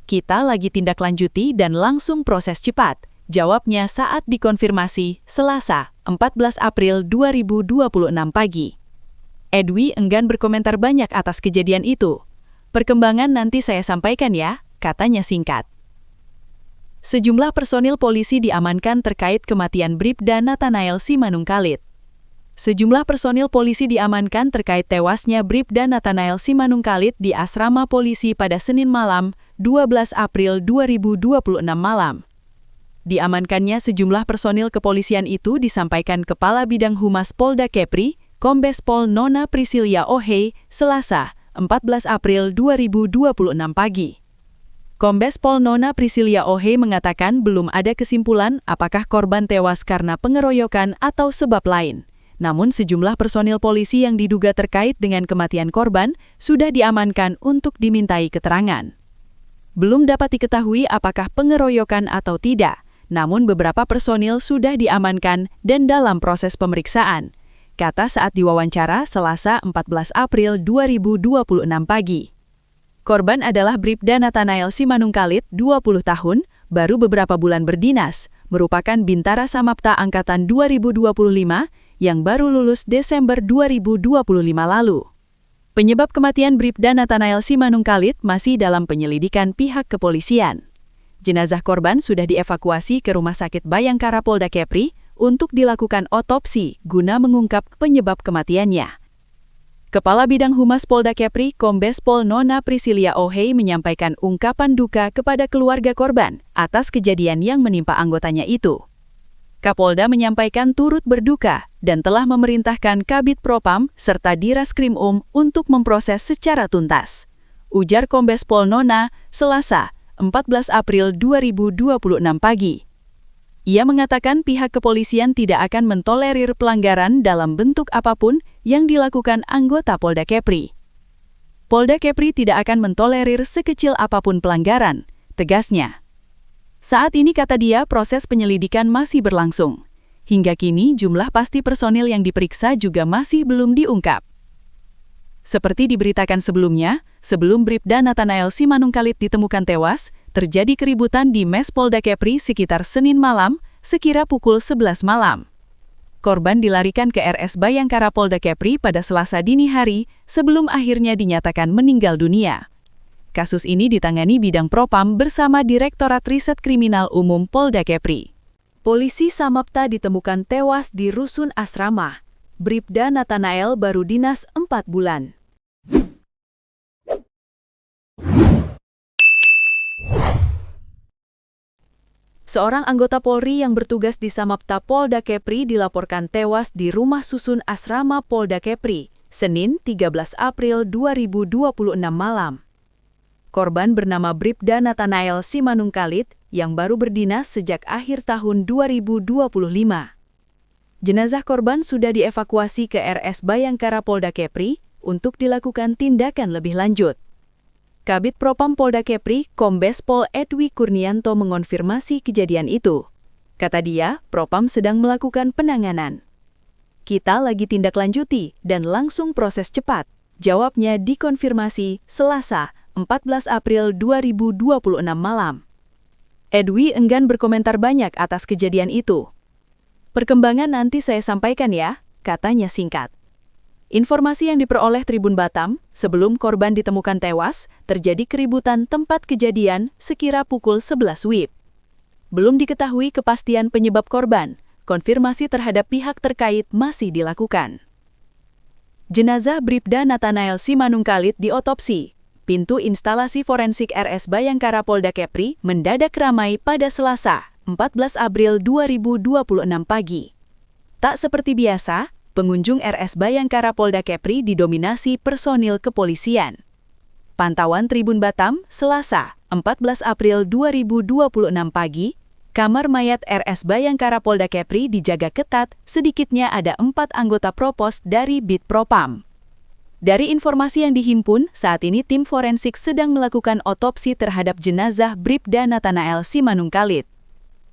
Kita lagi tindak lanjuti dan langsung proses cepat, jawabnya saat dikonfirmasi Selasa, 14 April 2026 pagi. Edwi enggan berkomentar banyak atas kejadian itu. Perkembangan nanti saya sampaikan ya, katanya singkat. Sejumlah personil polisi diamankan terkait kematian Bribda Nathanael Simanungkalit. Sejumlah personil polisi diamankan terkait tewasnya Bribda Nathanael Simanungkalit di asrama polisi pada Senin malam, 12 April 2026 malam. Diamankannya sejumlah personil kepolisian itu disampaikan Kepala Bidang Humas Polda Kepri, Kombes Pol Nona Priscilia Ohei, Selasa, 14 April 2026 pagi. Kombes Pol Nona Prisilia Ohei mengatakan belum ada kesimpulan apakah korban tewas karena pengeroyokan atau sebab lain. Namun sejumlah personil polisi yang diduga terkait dengan kematian korban sudah diamankan untuk dimintai keterangan. Belum dapat diketahui apakah pengeroyokan atau tidak, namun beberapa personil sudah diamankan dan dalam proses pemeriksaan, kata saat diwawancara Selasa 14 April 2026 pagi. Korban adalah Bribda Nathanael Simanungkalit, 20 tahun, baru beberapa bulan berdinas, merupakan Bintara Samapta Angkatan 2025 yang baru lulus Desember 2025 lalu. Penyebab kematian Bribda Nathanael Simanungkalit masih dalam penyelidikan pihak kepolisian. Jenazah korban sudah dievakuasi ke Rumah Sakit Bayangkara Polda Kepri untuk dilakukan otopsi guna mengungkap penyebab kematiannya. Kepala Bidang Humas Polda Kepri, Kombes Pol Nona Prisilia Ohei menyampaikan ungkapan duka kepada keluarga korban atas kejadian yang menimpa anggotanya itu. Kapolda menyampaikan turut berduka dan telah memerintahkan Kabid Propam serta Diraskrim untuk memproses secara tuntas. Ujar Kombes Pol Nona, Selasa, 14 April 2026 pagi. Ia mengatakan pihak kepolisian tidak akan mentolerir pelanggaran dalam bentuk apapun yang dilakukan anggota Polda Kepri. Polda Kepri tidak akan mentolerir sekecil apapun pelanggaran, tegasnya. Saat ini, kata dia, proses penyelidikan masih berlangsung. Hingga kini jumlah pasti personil yang diperiksa juga masih belum diungkap. Seperti diberitakan sebelumnya, sebelum Bribda Nathanael Simanungkalit ditemukan tewas, terjadi keributan di Mes Polda Kepri sekitar Senin malam, sekira pukul 11 malam. Korban dilarikan ke RS Bayangkara Polda Kepri pada Selasa dini hari sebelum akhirnya dinyatakan meninggal dunia. Kasus ini ditangani Bidang Propam bersama Direktorat Riset Kriminal Umum Polda Kepri. Polisi Samapta ditemukan tewas di rusun asrama. Bribda Nathanael baru dinas 4 bulan. Seorang anggota Polri yang bertugas di Samapta Polda Kepri dilaporkan tewas di rumah susun asrama Polda Kepri, Senin 13 April 2026 malam. Korban bernama Bribda Nathanael Simanungkalit yang baru berdinas sejak akhir tahun 2025. Jenazah korban sudah dievakuasi ke RS Bayangkara Polda Kepri untuk dilakukan tindakan lebih lanjut. Kabid Propam Polda Kepri, Kombes Pol Edwi Kurnianto mengonfirmasi kejadian itu. Kata dia, Propam sedang melakukan penanganan. Kita lagi tindak lanjuti dan langsung proses cepat, jawabnya dikonfirmasi Selasa, 14 April 2026 malam. Edwi enggan berkomentar banyak atas kejadian itu. Perkembangan nanti saya sampaikan ya, katanya singkat. Informasi yang diperoleh Tribun Batam, sebelum korban ditemukan tewas, terjadi keributan tempat kejadian sekira pukul 11 WIB. Belum diketahui kepastian penyebab korban, konfirmasi terhadap pihak terkait masih dilakukan. Jenazah Bribda Nathanael Simanungkalit diotopsi. Pintu instalasi forensik RS Bayangkara Polda Kepri mendadak ramai pada Selasa, 14 April 2026 pagi. Tak seperti biasa, pengunjung RS Bayangkara Polda Kepri didominasi personil kepolisian. Pantauan Tribun Batam, Selasa, 14 April 2026 pagi, kamar mayat RS Bayangkara Polda Kepri dijaga ketat, sedikitnya ada 4 anggota Propos dari Bid Propam. Dari informasi yang dihimpun, saat ini tim forensik sedang melakukan otopsi terhadap jenazah Bribda Nathanael Simanungkalit.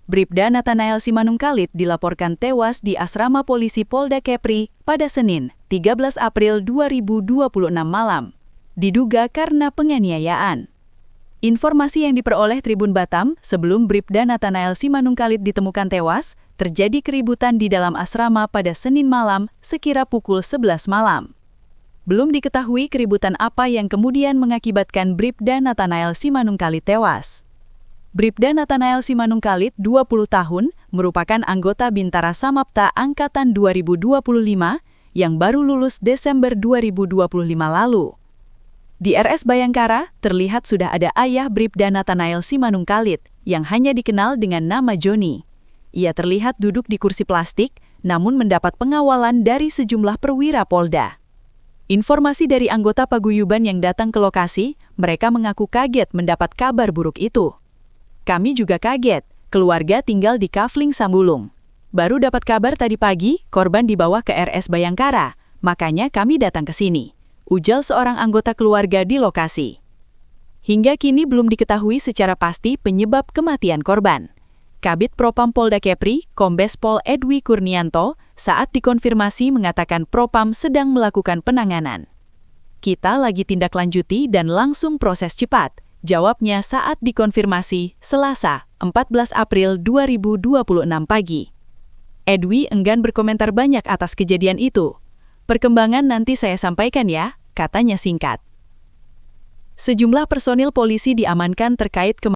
Bribda Nathanael Simanungkalit dilaporkan tewas di asrama polisi Polda Kepri pada Senin, 13 April 2026 malam, diduga karena penganiayaan. Informasi yang diperoleh Tribun Batam, sebelum Bribda Nathanael Simanungkalit ditemukan tewas, terjadi keributan di dalam asrama pada Senin malam sekira pukul 11 malam. Belum diketahui keributan apa yang kemudian mengakibatkan Bribda Nathanael Simanungkalit tewas. Bribda Nathanael Simanungkalit, 20 tahun, merupakan anggota Bintara Samapta Angkatan 2025 yang baru lulus Desember 2025 lalu. Di RS Bayangkara, terlihat sudah ada ayah Bribda Nathanael Simanungkalit yang hanya dikenal dengan nama Joni. Ia terlihat duduk di kursi plastik, namun mendapat pengawalan dari sejumlah perwira Polda. Informasi dari anggota paguyuban yang datang ke lokasi, mereka mengaku kaget mendapat kabar buruk itu. Kami juga kaget, keluarga tinggal di Kafling Sambulung. Baru dapat kabar tadi pagi, korban dibawa ke RS Bayangkara, makanya kami datang ke sini, ujar seorang anggota keluarga di lokasi. Hingga kini belum diketahui secara pasti penyebab kematian korban. Kabid Propam Polda Kepri, Kombes Pol Edwi Kurnianto, saat dikonfirmasi mengatakan Propam sedang melakukan penanganan. Kita lagi tindak lanjuti dan langsung proses cepat, jawabnya saat dikonfirmasi Selasa, 14 April 2026 pagi. Edwi enggan berkomentar banyak atas kejadian itu. Perkembangan nanti saya sampaikan ya, katanya singkat. Sejumlah personil polisi diamankan terkait